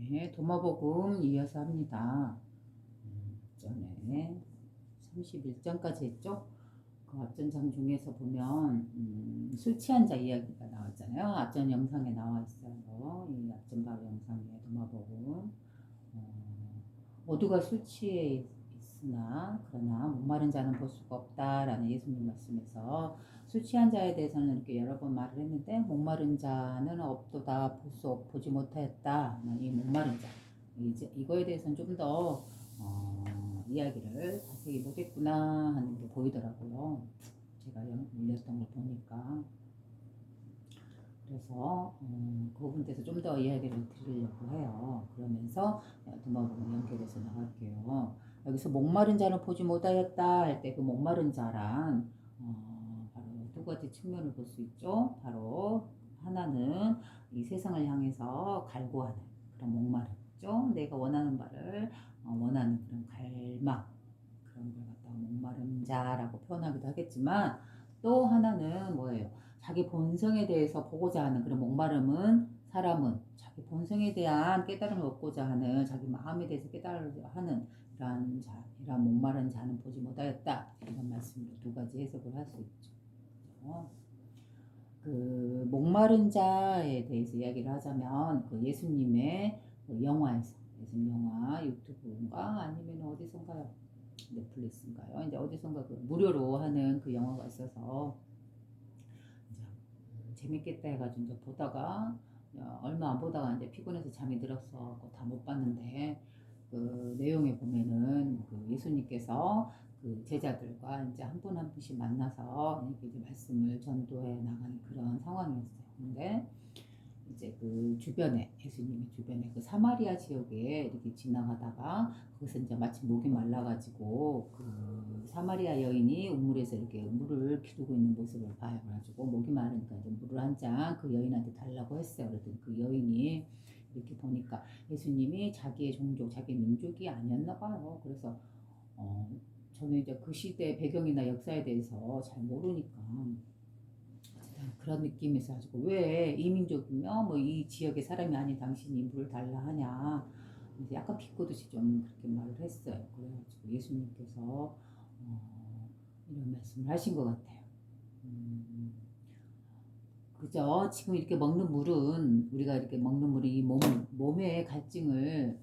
네, 도마복음 이어서 합니다. 전에 31장까지 했죠? 그 앞전 장 중에서 보면 술 취한 자 이야기가 나왔잖아요. 앞전 영상에 나와 있어요. 이 앞전 바로 영상에 도마복음 모두가 술 취해 있으나 그러나 목마른 자는 볼 수가 없다라는 예수님 말씀에서 술 취한 자에 대해서는 이렇게 여러 번 말을 했는데 목마른 자는 없도다 보지 못하였다. 이 목마른 자 이제 이거에 대해서는 좀 더 이야기를 자세히 못했구나 하는 게 보이더라고요. 제가 올렸던 걸 보니까. 그래서 그 부분에서 좀 더 이야기를 드리려고 해요. 그러면서 도마복음 연결해서 나갈게요. 여기서 목마른 자는 보지 못하였다 할 때 그 목마른 자란 바로 두 가지 측면을 볼 수 있죠. 바로 하나는 이 세상을 향해서 갈구하는 그런 목마름이죠. 내가 원하는 바를 원하는 그런 갈망 그런 걸 갖다가 목마른 자라고 표현하기도 하겠지만 또 하나는 뭐예요? 자기 본성에 대해서 보고자 하는 그런 목마름은 사람은 자기 본성에 대한 깨달음을 얻고자 하는 자기 마음에 대해서 깨달으려 하는 이러한 목마른 자는 보지 못하였다. 이런 말씀으로 두 가지 해석을 할 수 있죠. 그 목마른 자에 대해서 이야기를 하자면 그 예수님의 그 영화에서 예수님 영화 유튜브인가 아니면 어디선가요? 넷플릭스인가요? 이제 어디선가 그 무료로 하는 그 영화가 있어서 재밌겠다 해가지고 이제 보다가 얼마 안 보다가 이제 피곤해서 잠이 들었어. 다 못 봤는데 그 내용에 보면은 그 예수님께서 그 제자들과 이제 한 분 한 분씩 만나서 이렇게 이제 말씀을 전도해 나가는 그런 상황이었어요. 근데 이제 그 주변에 예수님이 주변에 그 사마리아 지역에 이렇게 지나가다가 거기서 이제 마침 목이 말라가지고 그 사마리아 여인이 우물에서 이렇게 물을 기르고 있는 모습을 봐요. 그래가지고 목이 마르니까 이제 물을 한 잔 그 여인한테 달라고 했어요. 그랬더니 그 여인이 이렇게 보니까 예수님이 자기의 종족, 자기 민족이 아니었나 봐요. 그래서 저는 이제 그 시대 배경이나 역사에 대해서 잘 모르니까 그런 느낌이 있어가지고 왜 이민족이며 뭐 이 지역의 사람이 아닌 당신이 물을 달라 하냐 약간 비꼬듯이 좀 그렇게 말을 했어요. 그래가지고 예수님께서 이런 말씀을 하신 것 같아요. 그죠? 지금 이렇게 먹는 물은 우리가 이렇게 먹는 물이 이 몸의 갈증을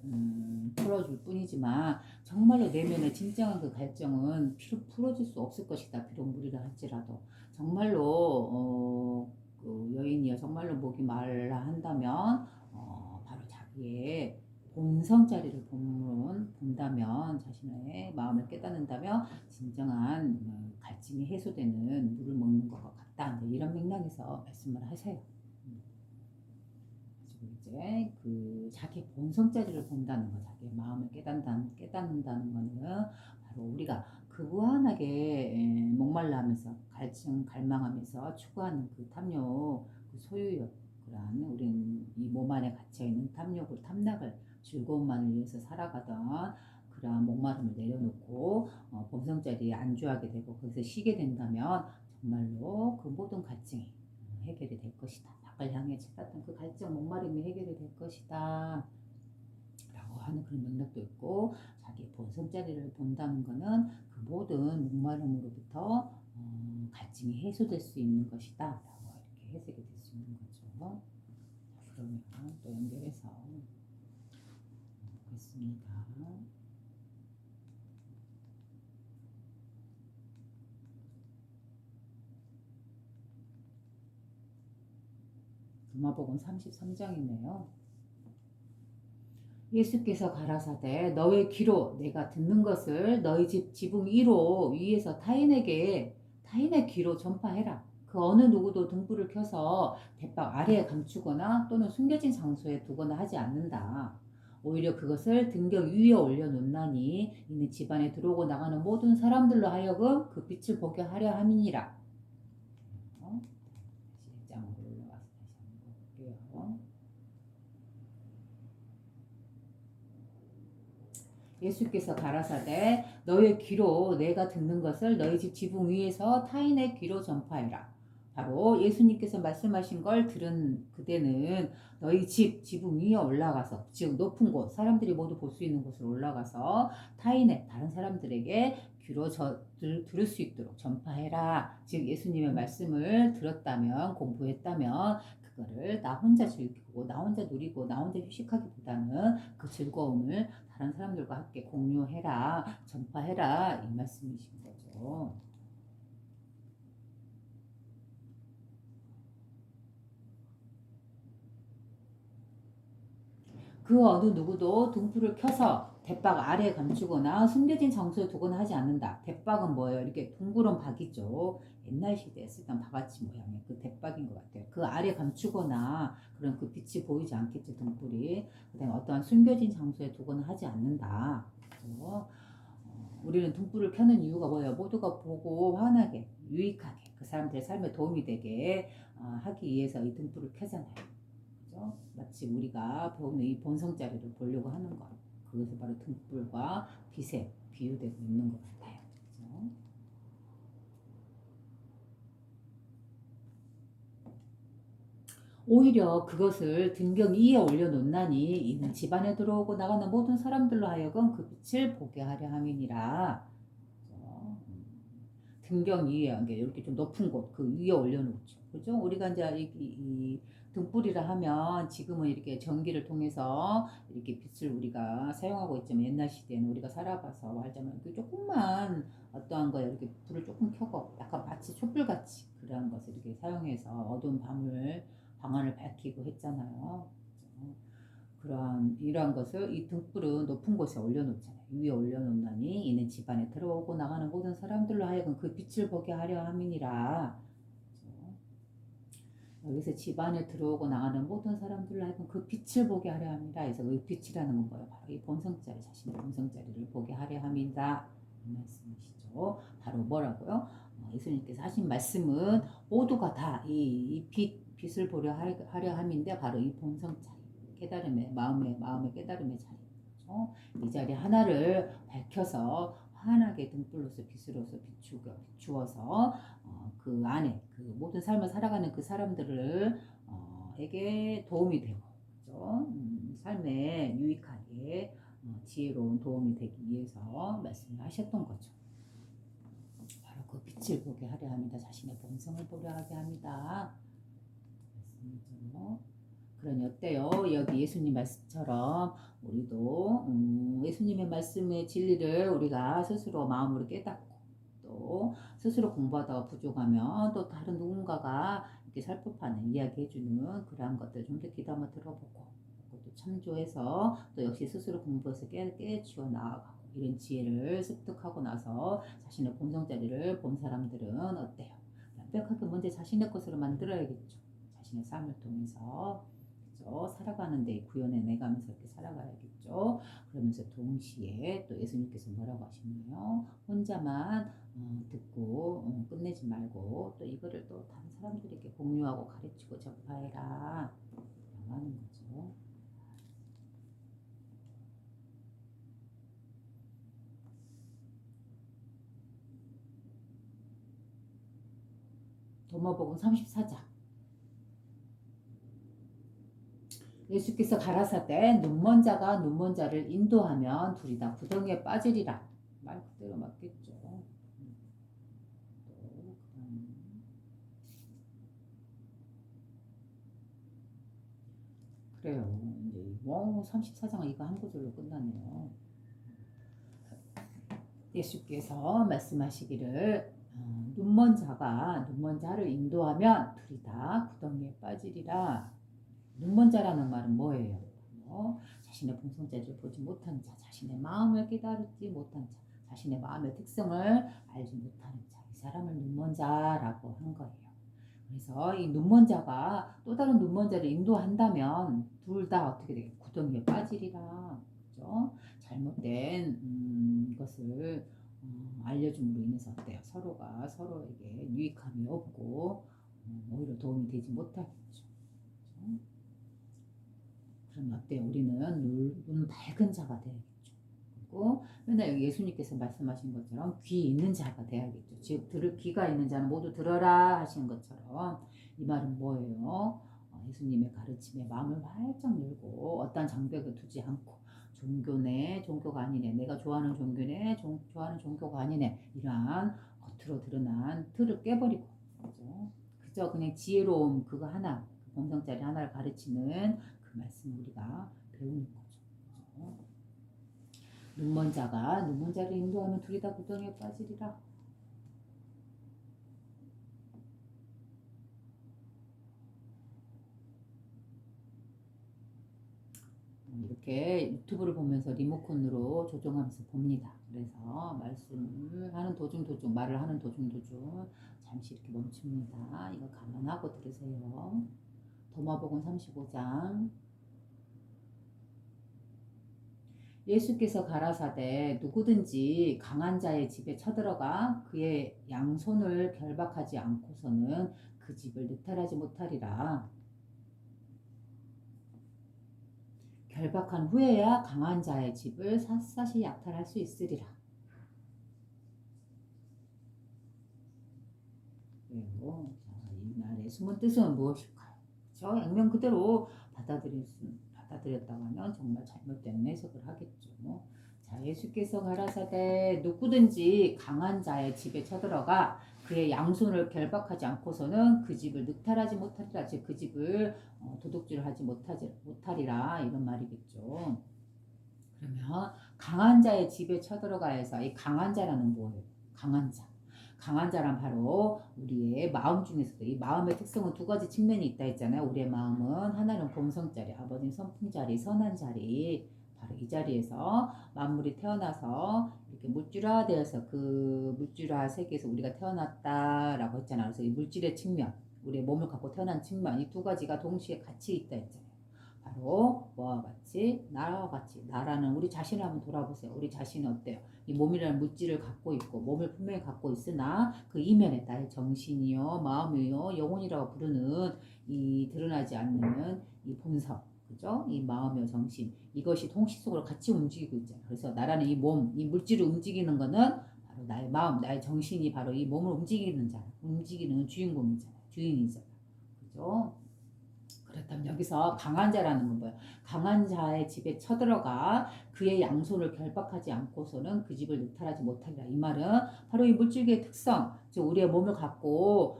풀어줄 뿐이지만 정말로 내면의 진정한 그 갈증은 풀어줄 수 없을 것이다. 비록 물이라 할지라도 정말로 그 여인이여 정말로 목이 말라 한다면 바로 자기의 본성 자리를 본다면 자신의 마음을 깨닫는다면 진정한 갈증이 해소되는 물을 먹는 것과 같다. 이런 맥락에서 말씀을 하세요. 그리고 이제 그 자기 본성 자리를 본다는 거, 자기 마음을 깨닫는다는 거는 바로 우리가 그 무한하게 목말라 하면서 갈망하면서 추구하는 그 탐욕, 그 소유욕, 그러한 우리는 이 몸 안에 갇혀있는 탐락을 즐거움만을 위해서 살아가던 그러한 목마름을 내려놓고 본성 자리에 안주하게 되고 거기서 쉬게 된다면 정말로 그 모든 갈증이 해결이 될 것이다. 닭을 향해 찾았던 그 갈증 목마름이 해결이 될 것이다. 라고 하는 그런 맥락도 있고 자기 본성 자리를 본다는 것은 그 모든 목마름으로부터 갈증이 해소될 수 있는 것이다. 라고 이렇게 해석이 될 수 있는 거죠. 그러면 또 연결해서 보겠습니다. 도마복음 33장이네요. 예수께서 가라사대 너의 귀로 내가 듣는 것을 너희 집 지붕 위로 위에서 타인의 귀로 전파해라. 그 어느 누구도 등불을 켜서 대박 아래에 감추거나 또는 숨겨진 장소에 두거나 하지 않는다. 오히려 그것을 등경 위에 올려놓나니 이는 집안에 들어오고 나가는 모든 사람들로 하여금 그 빛을 보게 하려 함이니라. 다시 1장으로 올라가서 다시 한번 볼게요. 예수께서 가라사대 너의 귀로 내가 듣는 것을 너희 집 지붕 위에서 타인의 귀로 전파해라. 바로 예수님께서 말씀하신 걸 들은 그대는 너희 지붕 위에 올라가서, 즉 높은 곳, 사람들이 모두 볼 수 있는 곳으로 올라가서 다른 사람들에게 귀로 들을 수 있도록 전파해라. 즉 예수님의 말씀을 들었다면, 공부했다면 그거를 나 혼자 즐기고 나 혼자 누리고 나 혼자 휴식하기보다는 그 즐거움을 다른 사람들과 함께 공유해라, 전파해라, 이 말씀이신 거죠. 그 어느 누구도 등불을 켜서 대박 아래에 감추거나 숨겨진 장소에 두거나 하지 않는다. 대박은 뭐예요? 이렇게 둥그런 박이죠. 옛날 시대에 쓰던 바가지 모양의 그 대박인 것 같아요. 그 아래 감추거나 그런 그 빛이 보이지 않겠죠, 등불이. 그다음에 어떠한 숨겨진 장소에 두거나 하지 않는다. 그래서 우리는 등불을 켜는 이유가 뭐예요? 모두가 보고 환하게, 유익하게, 그 사람들의 삶에 도움이 되게 하기 위해서 이 등불을 켜잖아요. 그죠? 마치 우리가 배우는 이 본성자리를 보려고 하는 것. 그것이 바로 등불과 빛에 비유되고 있는 것 같아요. 그죠? 오히려 그것을 등경 위에 올려놓나니 이는 집안에 들어오고 나가는 모든 사람들로 하여금 그 빛을 보게 하려 함이니라. 등경 위에 이렇게 좀 높은 곳 그 위에 올려놓죠. 그죠? 우리가 이제 이 등불이라 하면 지금은 이렇게 전기를 통해서 이렇게 빛을 우리가 사용하고 있지만 옛날 시대에는 우리가 살아봐서 말하자면 그 조금만 어떠한 거에 이렇게 불을 조금 켜고 약간 마치 촛불같이 그런 것을 이렇게 사용해서 어두운 방안을 밝히고 했잖아요. 그죠? 이러한 것을 이 등불은 높은 곳에 올려놓잖아요. 위에 올려놓나니 이는 집안에 들어오고 나가는 모든 사람들로 하여금 그 빛을 보게 하려 함이니라. 그죠? 여기서 집안에 들어오고 나가는 모든 사람들로 하여금 그 빛을 보게 하려 합니다. 그래서 그 빛이라는 건 뭐예요? 바로 이 본성자리, 자신의 본성자리를 보게 하려 함이다. 이 말씀이시죠. 바로 뭐라고요? 예수님께서 하신 말씀은 모두가 다 이 빛을 보려 하려 함인데 바로 이 본성자리. 깨달음의 마음의 깨달음의 자리죠. 이 자리 하나를 밝혀서 환하게 등불로서 빛으로서 비추어서 그 안에 그 모든 삶을 살아가는 그 사람들을 에게 도움이 되고 그죠? 삶에 유익하게 지혜로운 도움이 되기 위해서 말씀을 하셨던 거죠. 바로 그 빛을 보게 하려 합니다. 자신의 본성을 보려 하게 합니다. 말씀이죠. 그러니 어때요? 여기 예수님 말씀처럼 우리도 예수님의 말씀의 진리를 우리가 스스로 마음으로 깨닫고 또 스스로 공부하다가 부족하면 또 다른 누군가가 이렇게 살펴파는 이야기해주는 그러한 것들 좀 더 귀담아 들어보고 또 참조해서 또 역시 스스로 공부해서 깨치워 나아가고 이런 지혜를 습득하고 나서 자신의 본성자리를 본 사람들은 어때요? 완벽하게 먼저 자신의 것으로 만들어야겠죠. 자신의 삶을 통해서 살아가는데 구현해 내가면서 이렇게 살아가야겠죠. 그러면서 동시에 또 예수님께서 뭐라고 하시나요? 혼자만 듣고 끝내지 말고 또 이거를 또 다른 사람들에게 공유하고 가르치고 전파해라. 라고 하는 거죠. 도마복음 34장. 예수께서 가라사대 눈먼 자가 눈먼 자를 인도하면 둘이 다 구덩이에 빠지리라. 말 그대로 맞겠죠. 그래요. 이제 34장은 이거 한 구절로 끝나네요. 예수께서 말씀하시기를 눈먼 자가 눈먼 자를 인도하면 둘이 다 구덩이에 빠지리라. 눈먼 자라는 말은 뭐예요? 자신의 본성자리를 보지 못한 자, 자신의 마음을 깨달지 못한 자, 자신의 마음의 특성을 알지 못하는 자, 이 사람을 눈먼 자라고 한 거예요. 그래서 이 눈먼 자가 또 다른 눈먼 자를 인도한다면 둘 다 어떻게 되겠어요? 구덩이에 빠지리라. 그죠? 잘못된 것을 알려줌으로 인해서 어때요? 서로가 서로에게 유익함이 없고 오히려 도움이 되지 못하겠죠. 그죠? 그럼 어때요? 우리는 눈 밝은 자가 되야겠죠. 되고 맨날 여기 예수님께서 말씀하신 것처럼 귀 있는 자가 돼야겠죠. 즉 들을 귀가 있는 자는 모두 들어라 하신 것처럼 이 말은 뭐예요? 예수님의 가르침에 마음을 활짝 열고 어떤 장벽을 두지 않고 종교네 종교가 아니네 내가 좋아하는 종교네 좋아하는 종교가 아니네 이러한 겉으로 드러난 틀을 깨버리고 그죠? 그냥 지혜로움 그거 하나 범성자리 하나를 가르치는 그 말씀을 우리가 배우는 거죠. 그죠? 눈먼 자가 눈먼 자를 인도하면 둘이 다 구덩이에 빠지리라. 이렇게 유튜브를 보면서 리모컨으로 조정하면서 봅니다. 그래서 말씀을 하는 도중 말을 하는 도중 잠시 이렇게 멈춥니다. 이거 감안하고 들으세요. 도마복음 35장 예수께서 가라사대 누구든지 강한 자의 집에 쳐들어가 그의 양손을 결박하지 않고서는 그 집을 느탈하지 못하리라. 결박한 후에야 강한 자의 집을 샅샅이 약탈할 수 있으리라. 그리고 이 말의 숨은 뜻은 무엇일까요? 저 액면 그대로 받아들였다고 하면 정말 잘못된 해석을 하겠죠. 자, 예수께서 가라사대 누구든지 강한 자의 집에 쳐들어가 그의 양손을 결박하지 않고서는 그 집을 늑탈하지 못하리라. 즉 그 집을 도둑질하지 못하리라 이런 말이겠죠. 그러면 강한 자의 집에 쳐들어가 해서 이 강한 자라는 뭐예요? 강한 자. 강한 자란 바로 우리의 마음 중에서도 이 마음의 특성은 두 가지 측면이 있다 했잖아요. 우리의 마음은 하나는 본성자리, 아버님 성품자리, 선한 자리. 바로 이 자리에서 만물이 태어나서 이렇게 물질화되어서 그 물질화 세계에서 우리가 태어났다라고 했잖아요. 그래서 이 물질의 측면, 우리의 몸을 갖고 태어난 측면 이 두 가지가 동시에 같이 있다 했잖아요. 바로 뭐와 같이? 나와 같이. 나라는 우리 자신을 한번 돌아보세요. 우리 자신은 어때요? 이 몸이라는 물질을 갖고 있고 몸을 분명히 갖고 있으나 그 이면에 나의 정신이요 마음이요 영혼이라고 부르는 이 드러나지 않는 이 본성 그죠? 이 마음이요 정신 이것이 동시속으로 같이 움직이고 있잖아요. 그래서 나라는 이 몸, 이 물질을 움직이는 거는 바로 나의 마음, 나의 정신이 바로 이 몸을 움직이는 자, 움직이는 주인공이잖아요. 주인이잖아요. 그죠? 그렇다면 여기서 강한 자라는 건 뭐예요? 강한 자의 집에 쳐들어가 그의 양손을 결박하지 않고서는 그 집을 느탈하지 못하리라. 이 말은 바로 이 물질계의 특성, 즉 우리의 몸을 갖고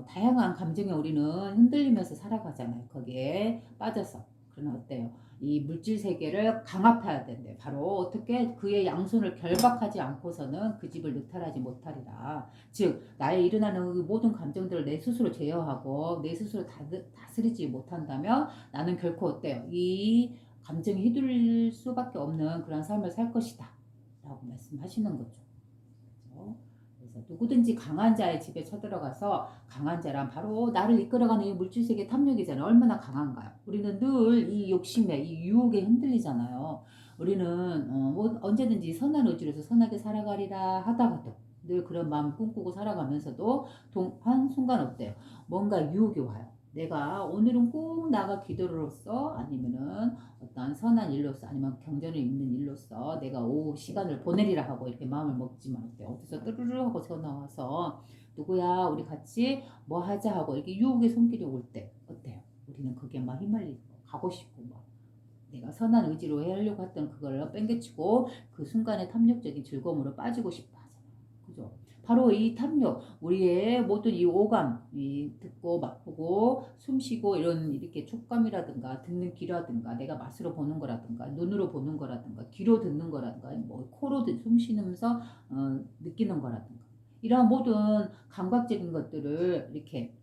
다양한 감정에 우리는 흔들리면서 살아가잖아요. 거기에 빠져서. 그러나 어때요? 이 물질 세계를 강압해야 된대. 바로 어떻게 그의 양손을 결박하지 않고서는 그 집을 느탈하지 못하리라. 즉 나의 일어나는 그 모든 감정들을 내 스스로 제어하고 내 스스로 다스리지 못한다면 나는 결코 어때요? 이 감정이 휘둘릴 수밖에 없는 그런 삶을 살 것이다 라고 말씀하시는 거죠. 그래서 누구든지 강한 자의 집에 쳐들어가서 강한 자란 바로 나를 이끌어가는 이 물질세계 탐욕이잖아요. 얼마나 강한가요? 우리는 늘 이 욕심에 이 유혹에 흔들리잖아요. 우리는 뭐 언제든지 선한 의지로서 선하게 살아가리라 하다가도 늘 그런 마음 꿈꾸고 살아가면서도 한 순간 어때요? 뭔가 유혹이 와요. 내가 오늘은 꼭 나가 기도로서 아니면은 어떤 선한 일로서 아니면 경전을 읽는 일로서 내가 오후 시간을 보내리라 하고 이렇게 마음을 먹지만 어때요? 어디서 뜨르르 하고 전화와서 누구야 우리 같이 뭐 하자 하고 이렇게 유혹의 손길이 올 때 어때요? 우리는 그게 막 휘말리고 가고 싶고 막 내가 선한 의지로 하려고 했던 그걸 뺑개치고 그 순간의 탐욕적인 즐거움으로 빠지고 싶어 하잖아요. 그죠? 바로 이 탐욕, 우리의 모든 이 오감, 이 듣고 맛보고 숨쉬고 이런 이렇게 촉감이라든가 듣는 귀라든가 내가 맛으로 보는 거라든가 눈으로 보는 거라든가 귀로 듣는 거라든가 뭐 코로 숨쉬면서 느끼는 거라든가 이러한 모든 감각적인 것들을 이렇게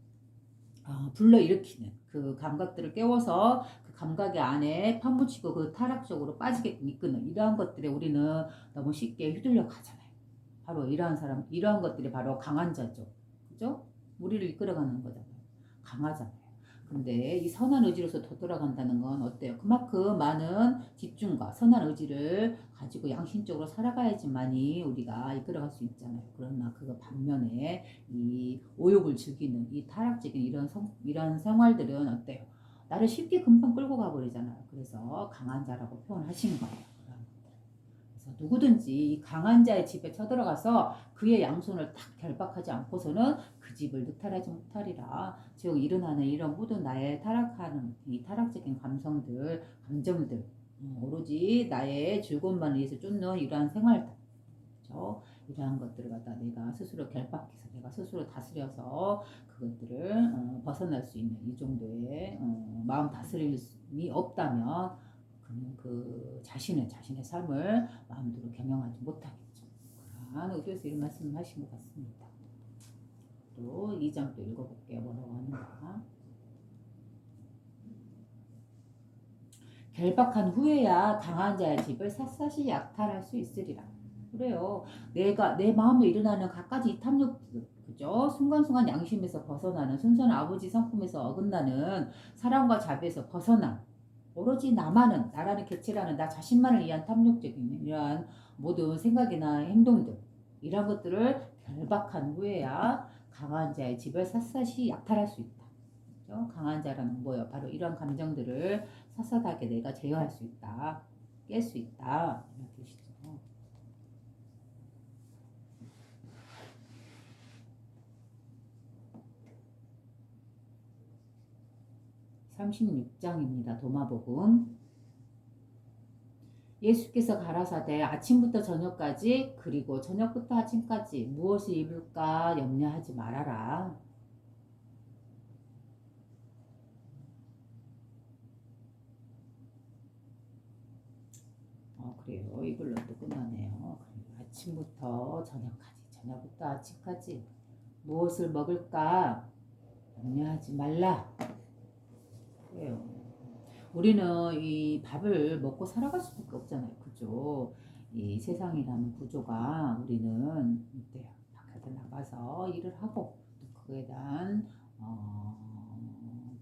불러일으키는 그 감각들을 깨워서 그 감각의 안에 파묻히고 그 타락적으로 빠지게 이끄는 이러한 것들에 우리는 너무 쉽게 휘둘려 가잖아요. 바로 이러한 사람, 이러한 것들이 바로 강한 자죠. 그죠? 우리를 이끌어가는 거잖아요. 강하잖아요. 근데 이 선한 의지로서 되돌아간다는 건 어때요? 그만큼 많은 집중과 선한 의지를 가지고 양심적으로 살아가야지만이 우리가 이끌어갈 수 있잖아요. 그러나 그거 반면에 이 오욕을 즐기는 이 타락적인 이런 생활들은 어때요? 나를 쉽게 금방 끌고 가버리잖아요. 그래서 강한 자라고 표현하신 거예요. 그래서 그래서 누구든지 이 강한 자의 집에 쳐들어가서 그의 양손을 딱 결박하지 않고서는 그 집을 늑탈하지 못하리라. 즉 일어나는 이런 모든 나의 타락하는 이 타락적인 감성들, 감정들, 오로지 나의 즐거움만을 위해서 쫓는 이러한 생활들, 그렇죠? 이러한 것들을 갖다 내가 스스로 결박해서 내가 스스로 다스려서 그것들을 벗어날 수 있는 이 정도의 마음 다스림이 없다면 그는 그 자신의 삶을 마음대로 경영하지 못하겠죠. 그러한 의도에서 이런 말씀을 하신 것 같습니다. 또 2장 또 읽어볼게요. 뭐라고 하는가. 결박한 후에야 강한 자의 집을 샅샅이 약탈할 수 있으리라. 그래요. 내가 내 마음에 일어나는 갖가지 이 탐욕들, 그죠? 순간순간 양심에서 벗어나는 순수한 아버지 성품에서 어긋나는 사랑과 자비에서 벗어난 오로지 나라는 개체라는 나 자신만을 위한 탐욕적인 이러한 모든 생각이나 행동들 이런 것들을 결박한 후에야 강한 자의 집을 샅샅이 약탈할 수 있다. 그죠? 강한 자라는 뭐예요? 바로 이런 감정들을 샅샅하게 내가 제어할 수 있다. 깰 수 있다. 이런 뜻이죠. 36장입니다. 도마복음. 예수께서 가라사대 아침부터 저녁까지 그리고 저녁부터 아침까지 무엇을 입을까 염려하지 말아라. 그래요. 이걸로 또 끝나네요. 아침부터 저녁까지 저녁부터 아침까지 무엇을 먹을까 염려하지 말라. 그래요. 우리는 이 밥을 먹고 살아갈 수밖에 없잖아요. 그죠? 이 세상이라는 구조가 우리는 어때요? 밖에 나가서 일을 하고 또 그에 대한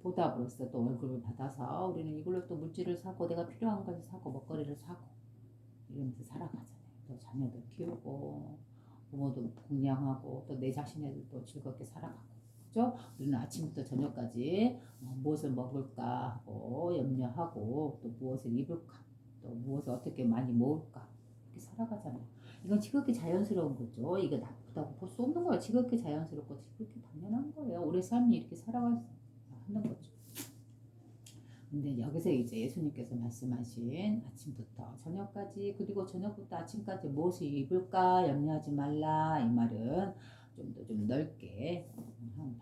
보답으로서 또 월급을 받아서 우리는 이걸로 또 물질을 사고 내가 필요한 것을 사고 먹거리를 사고 이러면서 살아가잖아요. 또 자녀들 키우고 부모도 공양하고 또 내 자신에도 또 즐겁게 살아가고 그죠? 우리는 아침부터 저녁까지 무엇을 먹을까 하고 염려하고 또 무엇을 입을까 또 무엇을 어떻게 많이 모을까 이렇게 살아가잖아요. 이건 지극히 자연스러운 거죠. 이거 나쁘다고 볼 수 없는 거예요. 지극히 자연스럽고 지극히 당연한 거예요. 우리 삶이 이렇게 살아가는 거죠. 근데 여기서 이제 예수님께서 말씀하신 아침부터 저녁까지 그리고 저녁부터 아침까지 무엇을 입을까 염려하지 말라 이 말은 좀 더 좀 넓게 한번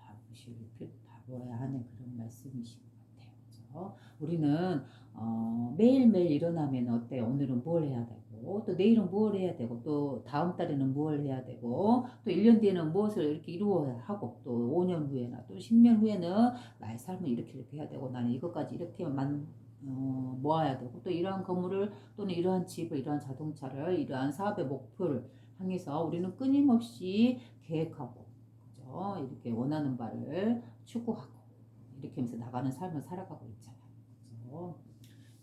봐봐야 하는 그런 말씀이신 것 같아요. 그렇죠? 우리는 매일매일 일어나면 어때요? 오늘은 뭘 해야 되고 또 내일은 뭘 해야 되고 또 다음 달에는 뭘 해야 되고 또 1년 뒤에는 무엇을 이렇게 이루어야 하고 또 5년 후에나 또 10년 후에는 나의 삶을 이렇게 해야 되고 나는 이것까지 이렇게만 모아야 되고 또 이러한 건물을 또는 이러한 집을 이러한 자동차를 이러한 사업의 목표를 향해서 우리는 끊임없이 계획하고 그죠? 이렇게 원하는 바를 추구하고 이렇게 하면서 나가는 삶을 살아가고 있잖아요. 그죠?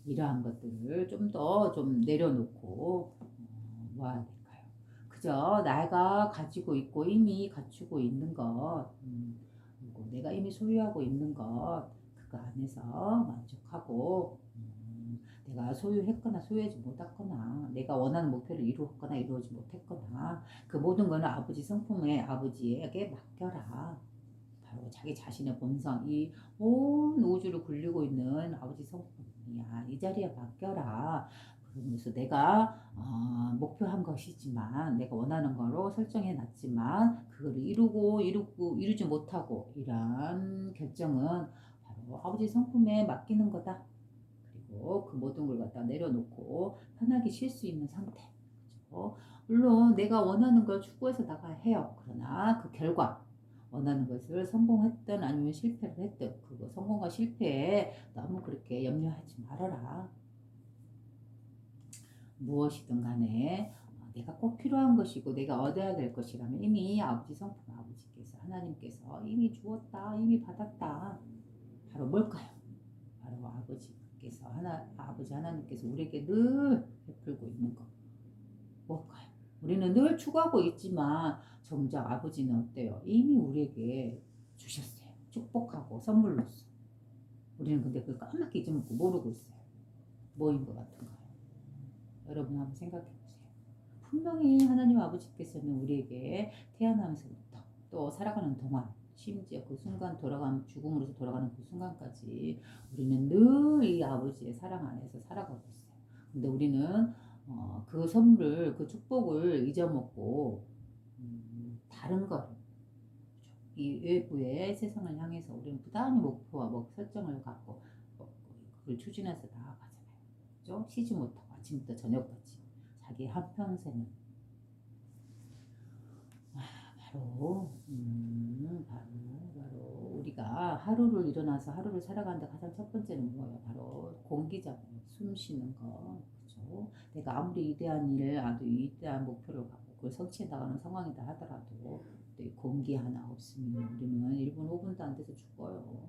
이러한 것들을 좀 더 좀 내려놓고 모아야 될까요? 그저 내가 가지고 있고 이미 갖추고 있는 것 그리고 내가 이미 소유하고 있는 것 그거 안에서 만족하고 내가 소유했거나 소유하지 못했거나 내가 원하는 목표를 이루었거나 이루어지 못했거나 그 모든 거는 아버지 성품에 아버지에게 맡겨라. 바로 자기 자신의 본성 이 온 우주를 굴리고 있는 아버지 성품이야. 이 자리에 맡겨라. 그러면서 내가 목표한 것이지만 내가 원하는 거로 설정해 놨지만 그걸 이루지 못하고 이러한 결정은 바로 아버지 성품에 맡기는 거다. 그리고 그 모든 걸 갖다 내려놓고 편하게 쉴 수 있는 상태. 그렇죠? 물론 내가 원하는 걸 추구해서 나가야 해요. 그러나 그 결과 원하는 것을 성공했든 아니면 실패를 했든 그거 성공과 실패에 너무 그렇게 염려하지 말아라. 무엇이든 간에 내가 꼭 필요한 것이고 내가 얻어야 될 것이라면 이미 아버지 성품 아버지께서 하나님께서 이미 주었다 이미 받았다. 바로 뭘까요? 바로 아버지께서 아버지 하나님께서 우리에게 늘 베풀고 있는 것 뭘까요? 우리는 늘 추구하고 있지만 정작 아버지는 어때요? 이미 우리에게 주셨어요. 축복하고 선물로서. 우리는 근데 그걸 까맣게 잊어먹고 모르고 있어요. 뭐인 것 같은가요? 여러분 한번 생각해 보세요. 분명히 하나님 아버지께서는 우리에게 태어나면서부터 또 살아가는 동안 심지어 그 순간 돌아가는 죽음으로서 돌아가는 그 순간까지 우리는 늘 이 아버지의 사랑 안에서 살아가고 있어요. 근데 우리는 그 선물을 그 축복을 잊어먹고 다른 거를 이 외부의 세상을 향해서 우리는 부단히 목표와 설정을 갖고 그걸 추진해서 나아가잖아요. 그죠? 쉬지 못하고 아침부터 저녁까지 자기 한평생을 바로 우리가 하루를 일어나서 하루를 살아가는데 가장 첫 번째는 뭐예요? 바로 공기잖아요. 숨 쉬는 거. 그죠? 내가 아무리 위대한 일, 아주 위대한 목표를 갖고 그걸 성취해 나가는 상황이다 하더라도 공기 하나 없으면 우리는 1분 5분도 안 돼서 죽어요.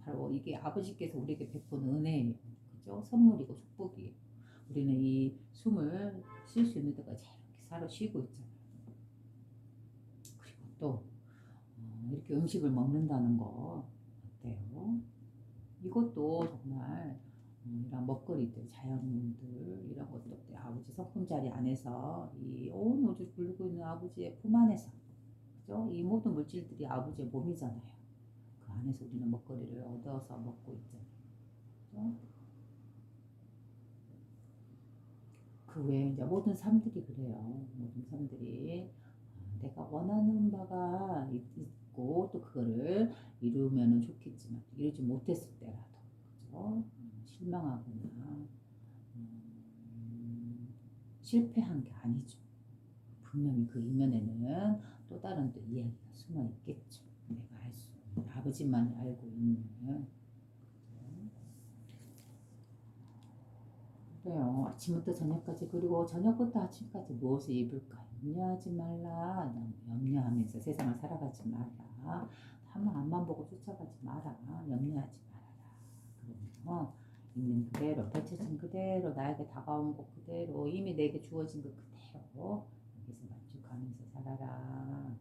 바로 이게 아버지께서 우리에게 베푼 은혜예요. 그죠? 선물이고 축복이에요. 우리는 이 숨을 쉴 수 있는 데까지 이렇게 살아 쉬고 있잖아요. 그리고 또 이렇게 음식을 먹는다는 거 어때요? 이것도 정말 이런 먹거리들, 자연물 이런 것도 아버지 성품자리 안에서 이 온 우주 굴고 있는 아버지의 품 안에서 그죠? 이 모든 물질들이 아버지의 몸이잖아요. 그 안에서 우리는 먹거리를 얻어서 먹고 있잖아요. 그죠? 그 외에 이제 모든 삶들이 그래요. 모든 삶들이 내가 원하는 바가 있고 또 그거를 이루면은 좋겠지만 이루지 못했을 때라도 그죠? 실망하거나 실패한 게 아니죠. 분명히 그 이면에는 또 다른 또 이야기가 숨어 있겠죠. 내가 알 수 없는 아버지만 알고 있는. 그래요. 아침부터 저녁까지 그리고 저녁부터 아침까지 무엇을 입을까 염려하지 말라. 너무 염려하면서 세상을 살아가지 마라. 한번 앞만 보고 쫓아가지 마라. 염려하지 말아라. 그러면 있는 그대로 펼쳐진 그대로 나에게 다가온 것 그대로 이미 내게 주어진 것 그대로 여기서 만족하면서 살아라.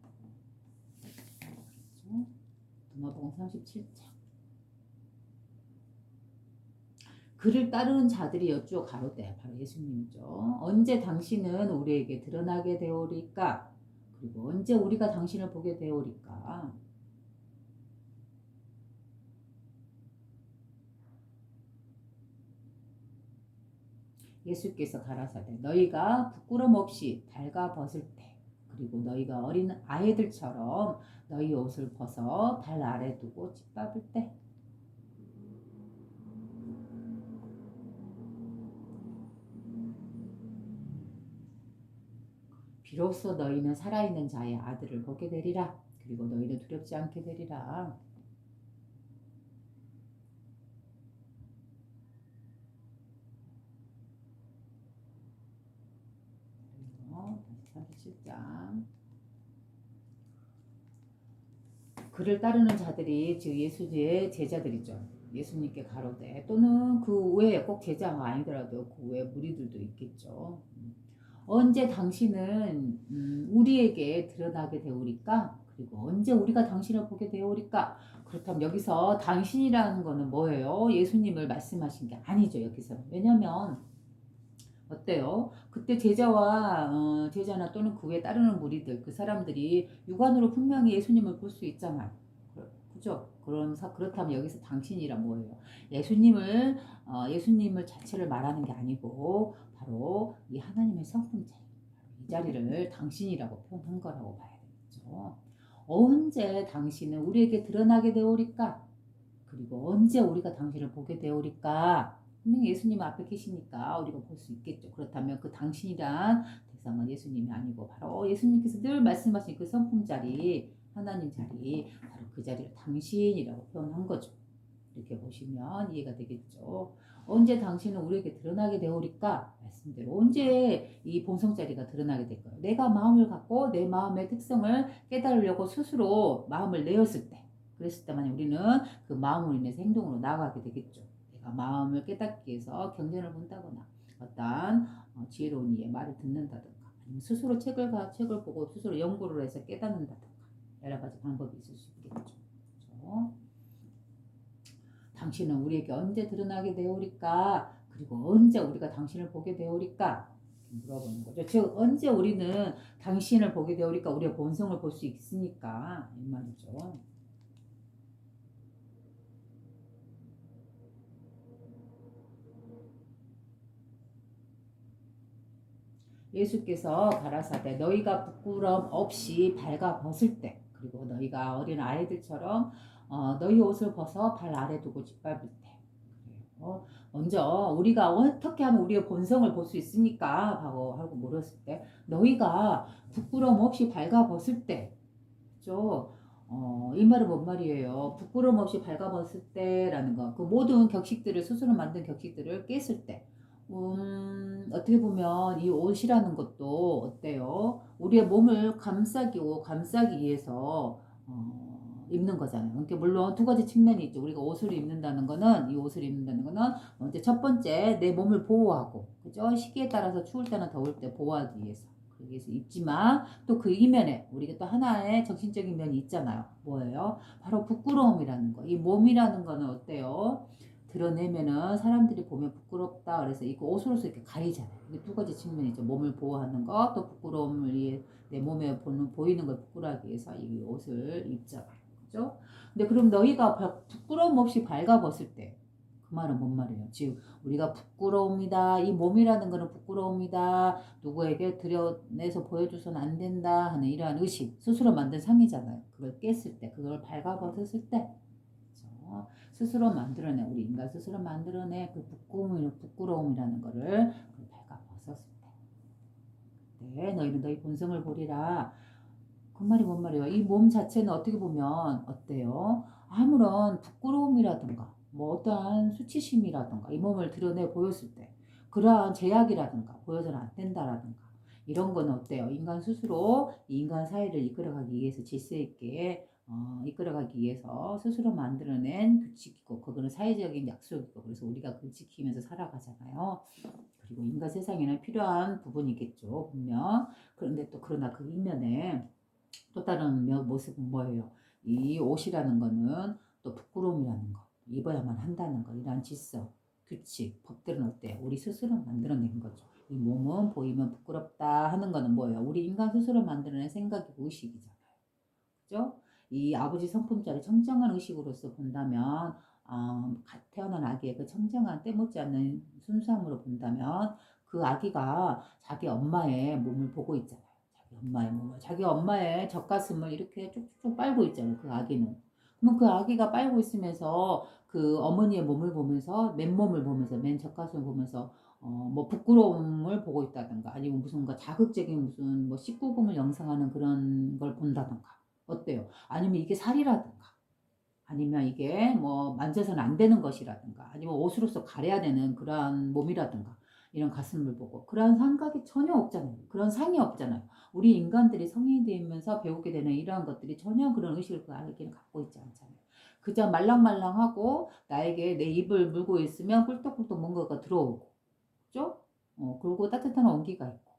그렇죠? 도마복음 37장. 그를 따르는 자들이 여쭈어 가로되 바로 예수님이죠. 언제 당신은 우리에게 드러나게 되오리까? 그리고 언제 우리가 당신을 보게 되오리까? 예수께서 가라사대 너희가 부끄럼 없이 달가 벗을 때 그리고 너희가 어린 아이들처럼 너희 옷을 벗어 발 아래 두고 짓밟을 때 비로소 너희는 살아있는 자의 아들을 보게 되리라. 그리고 너희는 두렵지 않게 되리라. 다시 37장. 그를 따르는 자들이 즉 예수의 제자들이죠. 예수님께 가로되 또는 그 외에 꼭 제자가 아니더라도 그 외에 무리들도 있겠죠. 언제 당신은 우리에게 드러나게 되오리까? 그리고 언제 우리가 당신을 보게 되오리까? 그렇다면 여기서 당신이라는 거는 뭐예요? 예수님을 말씀하신 게 아니죠. 여기서. 왜냐면 어때요? 그때 제자나 또는 그 외에 따르는 무리들 그 사람들이 육안으로 분명히 예수님을 볼 수 있잖아요. 그죠? 그렇다면 여기서 당신이란 뭐예요? 예수님을 자체를 말하는 게 아니고 바로 이 하나님의 성품자 이 자리를 당신이라고 표현한 거라고 봐야 되겠죠. 언제 당신은 우리에게 드러나게 되오리까? 그리고 언제 우리가 당신을 보게 되오리까? 분명히 예수님 앞에 계시니까 우리가 볼 수 있겠죠. 그렇다면 그 당신이란 대상은 예수님이 아니고 바로 예수님께서 늘 말씀하신 그 성품 자리, 하나님 자리, 바로 그 자리를 당신이라고 표현한 거죠. 이렇게 보시면 이해가 되겠죠. 언제 당신은 우리에게 드러나게 되오리까? 말씀대로 언제 이 본성 자리가 드러나게 될까요? 내가 마음을 갖고 내 마음의 특성을 깨달으려고 스스로 마음을 내었을 때 그랬을 때만 우리는 그 마음으로 인해서 행동으로 나아가게 되겠죠. 내가 마음을 깨닫기 위해서 경전을 본다거나 어떤 지혜로운 이의 말을 듣는다든가 아니면 스스로 책을 보고 스스로 연구를 해서 깨닫는다든가 여러 가지 방법이 있을 수 있겠죠. 그렇죠? 당신은 우리에게 언제 드러나게 되오리까? 그리고 언제 우리가 당신을 보게 되오리까? 물어보는 거죠. 즉 언제 우리는 당신을 보게 되오리까 우리의 본성을 볼 수 있으니까 이 말이죠. 예수께서 가라사대 너희가 부끄럼 없이 발가 벗을 때 그리고 너희가 어린 아이들처럼 너희 옷을 벗어 발 아래 두고 짓밟을 때 먼저 우리가 어떻게 하면 우리의 본성을 볼 수 있습니까? 하고 물었을 때 너희가 부끄럼 없이 발가 벗을 때 그죠? 이 말은 뭔 말이에요? 부끄럼 없이 발가 벗을 때라는 거. 그 모든 격식들을 스스로 만든 격식들을 깼을 때 어떻게 보면 이 옷이라는 것도 어때요? 우리의 몸을 감싸기 위해서 입는 거잖아요. 그러니까 물론 두 가지 측면이 있죠. 우리가 이 옷을 입는다는 거는 먼저 첫 번째 내 몸을 보호하고, 그죠? 시기에 따라서 추울 때나 더울 때 보호하기 위해서. 그러기 위해서 입지만 또 그 이면에 우리가 또 하나의 정신적인 면이 있잖아요. 뭐예요? 바로 부끄러움이라는 거. 이 몸이라는 거는 어때요? 드러내면은 사람들이 보면 부끄럽다 그래서 이거 옷으로서 이렇게 가리잖아요. 이게 두 가지 측면이죠. 몸을 보호하는 거, 또 부끄러움을 위해 내 몸에 보이는 걸 부끄러워하기 위해서 이 옷을 입잖아요. 그죠? 근데 그럼 너희가 부끄러움 없이 발가벗을 때, 그 말은 뭔 말이에요? 즉 우리가 부끄러움이다. 이 몸이라는 거는 부끄러움이다. 누구에게 드러내서 보여줘서는 안 된다 하는 이러한 의식, 스스로 만든 상이잖아요. 그걸 깼을 때, 그걸 발가벗었을 때, 그죠? 스스로 만들어내, 우리 인간 스스로 만들어내 그 부끄러움이라는 거를 발가벗었을 때, 네, 너희는 너희 본성을 보리라. 그 말이 뭔 말이에요? 이 몸 자체는 어떻게 보면 어때요? 아무런 부끄러움이라든가 뭐 어떠한 수치심이라든가 이 몸을 드러내 보였을 때 그러한 제약이라든가 보여서는 안 된다라든가 이런 건 어때요? 인간 스스로 이 인간 사회를 이끌어가기 위해서 질서 있게 이끌어가기 위해서 스스로 만들어낸 규칙이고 그거는 사회적인 약속이고 그래서 우리가 그걸 지키면서 살아가잖아요. 그리고 인간 세상에는 필요한 부분이겠죠 분명. 그런데 또 그러나 그 이면에 또 다른 모습은 뭐예요? 이 옷이라는 거는 또 부끄러움이라는 거, 입어야만 한다는 거, 이러한 질서, 규칙, 법들은 어때요? 우리 스스로 만들어낸 거죠. 이 몸은 보이면 부끄럽다 하는 거는 뭐예요? 우리 인간 스스로 만들어낸 생각이고 의식이잖아요. 그죠? 이 아버지 성품자를 청정한 의식으로서 본다면, 태어난 아기의 그 청정한 때묻지 않는 순수함으로 본다면, 그 아기가 자기 엄마의 몸을 보고 있잖아요. 자기 엄마의 젖가슴을 이렇게 쭉쭉 빨고 있잖아요. 그 아기는. 그러면 그 아기가 빨고 있으면서 그 어머니의 몸을 보면서 맨몸을 보면서 맨 젖가슴을 보면서 뭐 부끄러움을 보고 있다든가 아니면 무슨 자극적인 무슨 뭐 19금을 영상하는 그런 걸 본다든가 어때요? 아니면 이게 살이라든가 아니면 이게 뭐 만져서는 안 되는 것이라든가 아니면 옷으로서 가려야 되는 그러한 몸이라든가 이런 가슴을 보고 그러한 생각이 전혀 없잖아요. 그런 상이 없잖아요. 우리 인간들이 성인이 되면서 배우게 되는 이러한 것들이 전혀 그런 의식을 그 아이에게는 갖고 있지 않잖아요. 그저 말랑말랑하고 나에게 내 입을 물고 있으면 꿀떡꿀떡 뭔가가 들어오고 그죠? 그리고 따뜻한 온기가 있고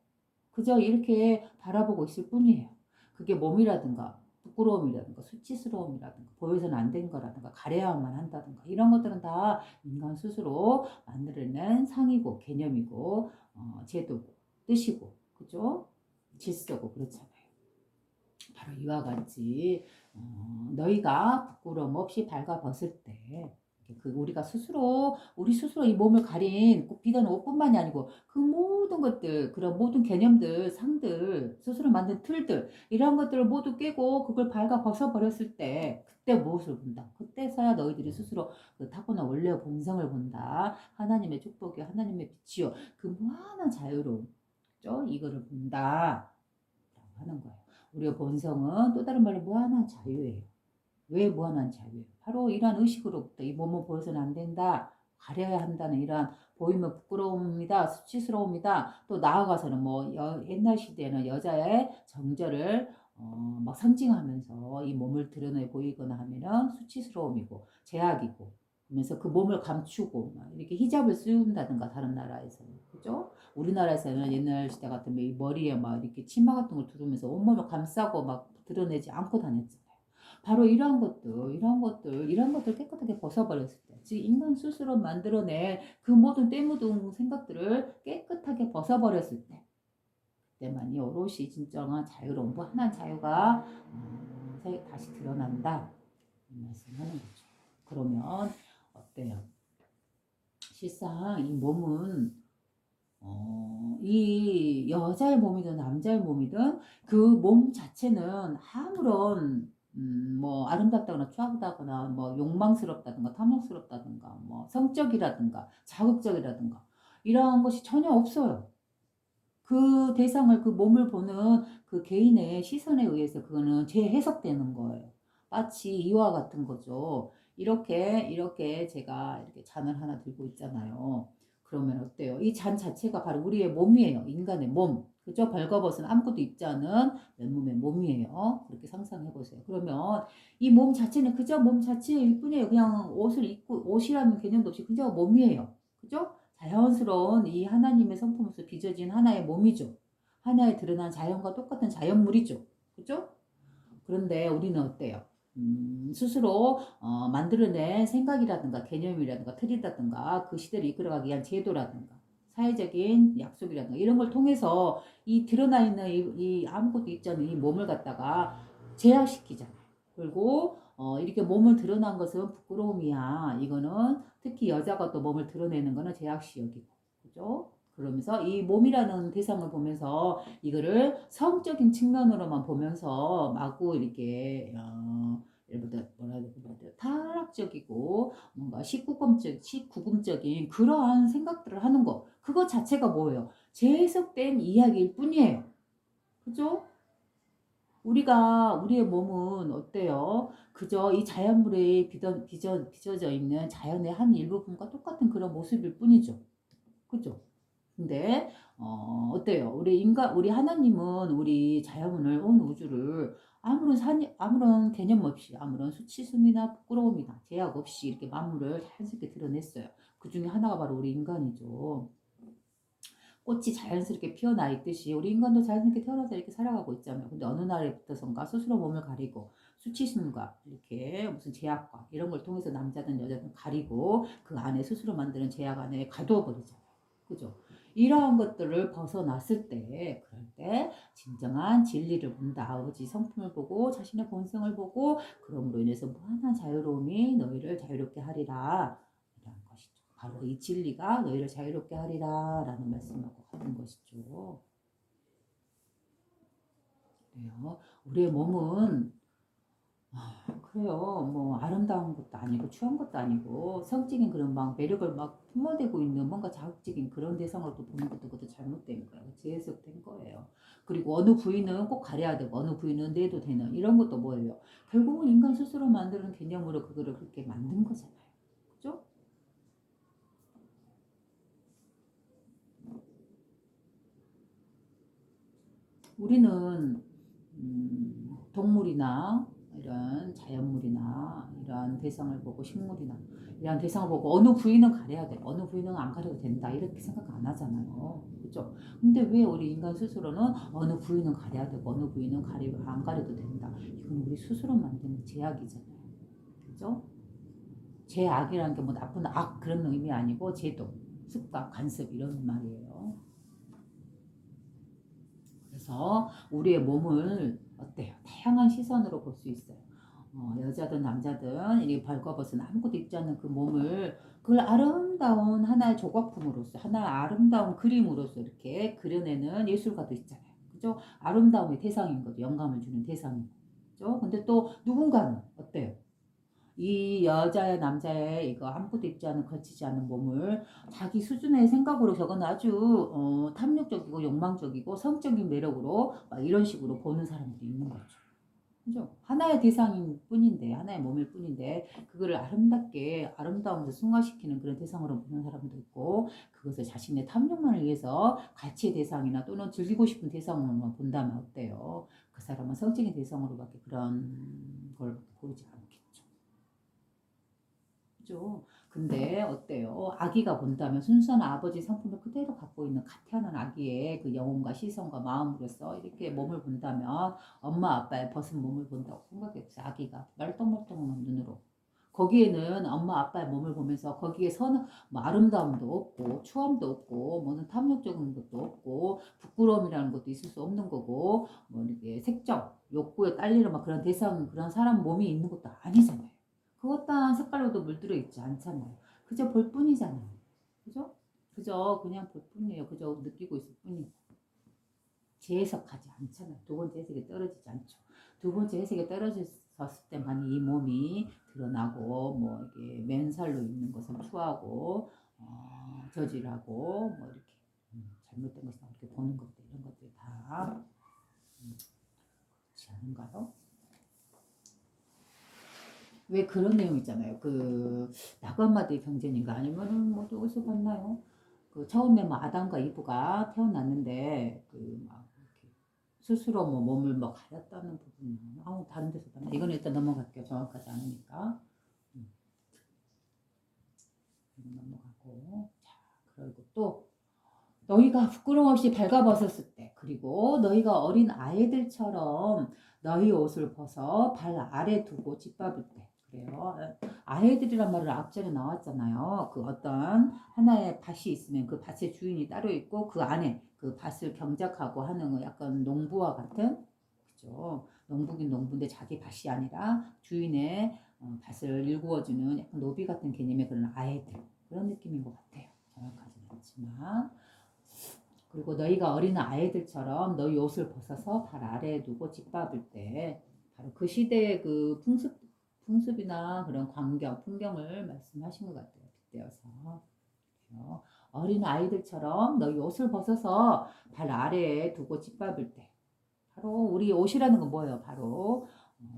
그저 이렇게 바라보고 있을 뿐이에요. 그게 몸이라든가 부끄러움이라든가 수치스러움이라든가 보여서는 안 된 거라든가 가려야만 한다든가 이런 것들은 다 인간 스스로 만들어낸 상이고 개념이고 제도고 뜻이고 그죠? 질서고 그렇잖아요. 바로 이와 같이 너희가 부끄러움 없이 발가벗을 때 우리 스스로 이 몸을 가린 꼭 비단 옷뿐만이 아니고 그 모든 것들 그런 모든 개념들 상들 스스로 만든 틀들 이런 것들을 모두 깨고 그걸 발가 벗어버렸을 때 그때 무엇을 본다 그때서야 너희들이 스스로 그 타고난 원래의 본성을 본다 하나님의 축복이요 하나님의 빛이요 그 무한한 자유로움 죠 이거를 본다 라고 하는 거예요. 우리의 본성은 또 다른 말로 무한한 자유예요. 왜 무한한 자유예요? 바로 이러한 의식으로부터 이 몸을 보여서는 안 된다. 가려야 한다는 이러한 보이면 부끄러움이다. 수치스러움이다. 또 나아가서는 뭐 옛날 시대에는 여자의 정절을 막 상징하면서 이 몸을 드러내 보이거나 하면은 수치스러움이고 제약이고 그러면서 그 몸을 감추고 막 이렇게 히잡을 씌운다든가 다른 나라에서는 그죠? 우리나라에서는 옛날 시대 같으면 이 머리에 막 이렇게 치마 같은 걸 두르면서 온몸을 감싸고 막 드러내지 않고 다녔잖아요. 바로 이러한 것들 깨끗하게 벗어버렸을 때, 즉 인간 스스로 만들어낸 그 모든 때묻은 생각들을 깨끗하게 벗어버렸을 때, 그때만이 오롯이 진정한 자유로운 무한한 자유가 다시 드러난다 이 말씀하는 거죠. 그러면 어때요? 실상 이 몸은 이 여자의 몸이든 남자의 몸이든 그 몸 자체는 아무런 뭐 아름답다거나 추하다거나 뭐 욕망스럽다든가 탐욕스럽다든가 뭐 성적이라든가 자극적이라든가 이러한 것이 전혀 없어요. 그 대상을 그 몸을 보는 그 개인의 시선에 의해서 그거는 재해석되는 거예요. 마치 이와 같은 거죠. 이렇게 제가 이렇게 잔을 하나 들고 있잖아요. 그러면 어때요? 이 잔 자체가 바로 우리의 몸이에요. 인간의 몸. 그죠? 벌거벗은 아무것도 입지 않은 맨몸의 몸이에요. 그렇게 상상해 보세요. 그러면 이 몸 자체는 그저 몸 자체일 뿐이에요. 그냥 옷을 입고 옷이라는 개념도 없이 그저 몸이에요. 그죠? 자연스러운 이 하나님의 성품으로서 빚어진 하나의 몸이죠. 하나의 드러난 자연과 똑같은 자연물이죠. 그죠? 그런데 우리는 어때요? 스스로 만들어낸 생각이라든가 개념이라든가 틀이라든가 그 시대를 이끌어가기 위한 제도라든가 사회적인 약속이라든가 이런 걸 통해서 이 드러나 있는 이 아무것도 있지 않은 이 몸을 갖다가 제약시키잖아요. 그리고 이렇게 몸을 드러난 것은 부끄러움이야. 이거는 특히 여자가 또 몸을 드러내는 거는 제약시 여기고, 그죠? 그러면서 이 몸이라는 대상을 보면서 이거를 성적인 측면으로만 보면서 마구 이렇게 예를 들어 뭐라 해야 되나 타락적이고 뭔가 19금적인 그러한 생각들을 하는 거 그거 자체가 뭐예요? 재해석된 이야기일 뿐이에요. 그죠? 우리의 몸은 어때요? 그저 이 자연물에 빚어져 있는 자연의 한 일부분과 똑같은 그런 모습일 뿐이죠. 그죠? 근데 어때요? 우리 하나님은 우리 자연을 온 우주를 아무런 개념 없이 아무런 수치심이나 부끄러움이나 제약 없이 이렇게 만물을 자연스럽게 드러냈어요. 그 중에 하나가 바로 우리 인간이죠. 꽃이 자연스럽게 피어나 있듯이 우리 인간도 자연스럽게 태어나서 이렇게 살아가고 있잖아요. 근데 어느 날부터선가 스스로 몸을 가리고 수치심과 이렇게 무슨 제약과 이런 걸 통해서 남자든 여자든 가리고 그 안에 스스로 만드는 제약 안에 가두어 버리잖아요. 그죠? 이러한 것들을 벗어났을 때, 그럴 때 진정한 진리를 본다. 아버지 성품을 보고 자신의 본성을 보고 그럼으로 인해서 무한한 자유로움이 너희를 자유롭게 하리라. 이런 것이죠. 바로 이 진리가 너희를 자유롭게 하리라 라는 말씀하고 같은 것이죠. 그래요. 우리의 몸은 그래요. 뭐 아름다운 것도 아니고 추한 것도 아니고 성적인 그런 막 매력을 막 뿜어대고 있는 뭔가 자극적인 그런 대상으로 또 보는 것도 그것도 잘못된 거예요. 재해석된 거예요. 그리고 어느 부위는 꼭 가려야 되고 어느 부위는 내도 되는 이런 것도 뭐예요? 결국은 인간 스스로 만드는 개념으로 그거를 그렇게 만든 거잖아요. 그죠? 우리는 동물이나 이런 자연물이나 이러한 대상을 보고 식물이나 이러한 대상을 보고 어느 부위는 가려야 돼, 어느 부위는 안 가려도 된다 이렇게 생각 안 하잖아요. 그죠? 근데 왜 우리 인간 스스로는 어느 부위는 가려야 되고 어느 부위는 안 가려도 된다. 이건 우리 스스로 만드는 제약이잖아요. 그죠? 제약이라는 게 뭐 나쁜 악 그런 의미 아니고 제도, 습관, 관습 이런 말이에요. 그래서 우리의 몸을 어때요? 다양한 시선으로 볼 수 있어요. 여자든 남자든 이 벌거벗은 아무것도 입지 않는 그 몸을 그걸 아름다운 하나의 조각품으로서 하나의 아름다운 그림으로서 이렇게 그려내는 예술가도 있잖아요. 그죠? 아름다움의 대상인 거죠. 영감을 주는 대상인 거죠. 근데 또 누군가는 어때요? 이 여자의 남자의 이거 아무것도 입지 않은 거치지 않은 몸을 자기 수준의 생각으로 저건 아주 탐욕적이고 욕망적이고 성적인 매력으로 막 이런 식으로 보는 사람들이 있는 거죠. 그죠? 하나의 대상일 뿐인데 하나의 몸일 뿐인데 그거를 아름답게 아름다움을 승화시키는 그런 대상으로 보는 사람도 있고 그것을 자신의 탐욕만을 위해서 가치의 대상이나 또는 즐기고 싶은 대상으로만 본다면 어때요? 그 사람은 성적인 대상으로밖에 그런 걸 보이지 않겠죠. 그죠? 근데 어때요? 아기가 본다면 순수한 아버지 성품을 그대로 갖고 있는 갓 태어난 아기의 그 영혼과 시선과 마음으로서 이렇게 몸을 본다면 엄마 아빠의 벗은 몸을 본다고 생각했어요. 아기가 말똥말똥한 눈으로. 거기에는 엄마 아빠의 몸을 보면서 거기에 서는 뭐 아름다움도 없고 추함도 없고 뭐는 탐욕적인 것도 없고 부끄러움이라는 것도 있을 수 없는 거고 뭐 이렇게 색적 욕구에 딸리는 막 그런 대상 그런 사람 몸이 있는 것도 아니잖아요. 그 어떠한 색깔로도 물들어 있지 않잖아요. 그저 볼 뿐이잖아요. 그죠? 그저 그냥 볼 뿐이에요. 그저 느끼고 있을 뿐이고. 재해석하지 않잖아요. 두 번째 해석에 떨어지지 않죠. 두 번째 해석에 떨어졌을 때만 이 몸이 드러나고 뭐 이게 맨살로 있는 것을 추하고 저질하고 뭐 이렇게 잘못된 것이다 이렇게 보는 것들 이런 것들 다 그렇지 않은가요? 왜 그런 내용 있잖아요. 그 나그한마디 경전인가 아니면은 뭐 어디서 봤나요? 그 처음에 뭐 아담과 이브가 태어났는데 그 막 이렇게 스스로 뭐 몸을 뭐 가렸다는 부분이 아우 다른 데서 봤나? 이건 일단 넘어갈게요. 정확하지 않으니까 음, 넘어가고 자 그리고 또 너희가 부끄러움 없이 발가벗었을 때 그리고 너희가 어린 아이들처럼 너희 옷을 벗어 발 아래 두고 짓밟을 때 그래요. 아이들이란 말은 앞전에 나왔잖아요. 그 어떤 하나의 밭이 있으면 그 밭의 주인이 따로 있고 그 안에 그 밭을 경작하고 하는 거 약간 농부와 같은 그죠. 농부긴 농부인데 자기 밭이 아니라 주인의 밭을 일구어주는 약간 노비 같은 개념의 그런 아이들 그런 느낌인 것 같아요. 정확하지는 않지만 그리고 너희가 어린 아이들처럼 너희 옷을 벗어서 발 아래에 두고 짓밟을 때 바로 그 시대의 그 풍습이나 그런 광경, 풍경을 말씀하신 것 같아요. 빗대어서. 어린 아이들처럼 너희 옷을 벗어서 발 아래에 두고 짓밟을 때 바로 우리 옷이라는 건 뭐예요? 바로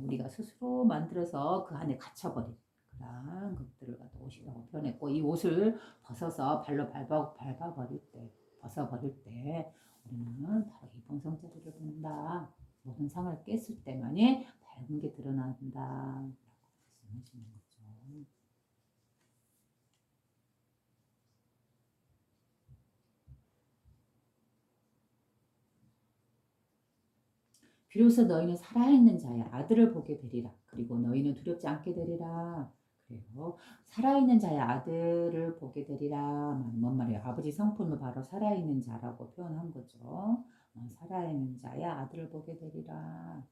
우리가 스스로 만들어서 그 안에 갇혀버린 그런 것들을 갖다 옷이라고 표현했고 이 옷을 벗어서 발로 밟아버릴 때 벗어버릴 때 우리는 바로 이 본성자리를 본다. 모든 상을 깼을 때만이 밝은 게 드러난다. 라고 말씀하시는 거죠. 비로소 너희는 살아있는 자의 아들을 보게 되리라. 그리고 너희는 두렵지 않게 되리라. 그래요. 살아있는 자의 아들을 보게 되리라. 뭔 말이에요? 아버지 성품을 바로 살아있는 자라고 표현한 거죠. 살아있는 자의 아들을 보게 되리라.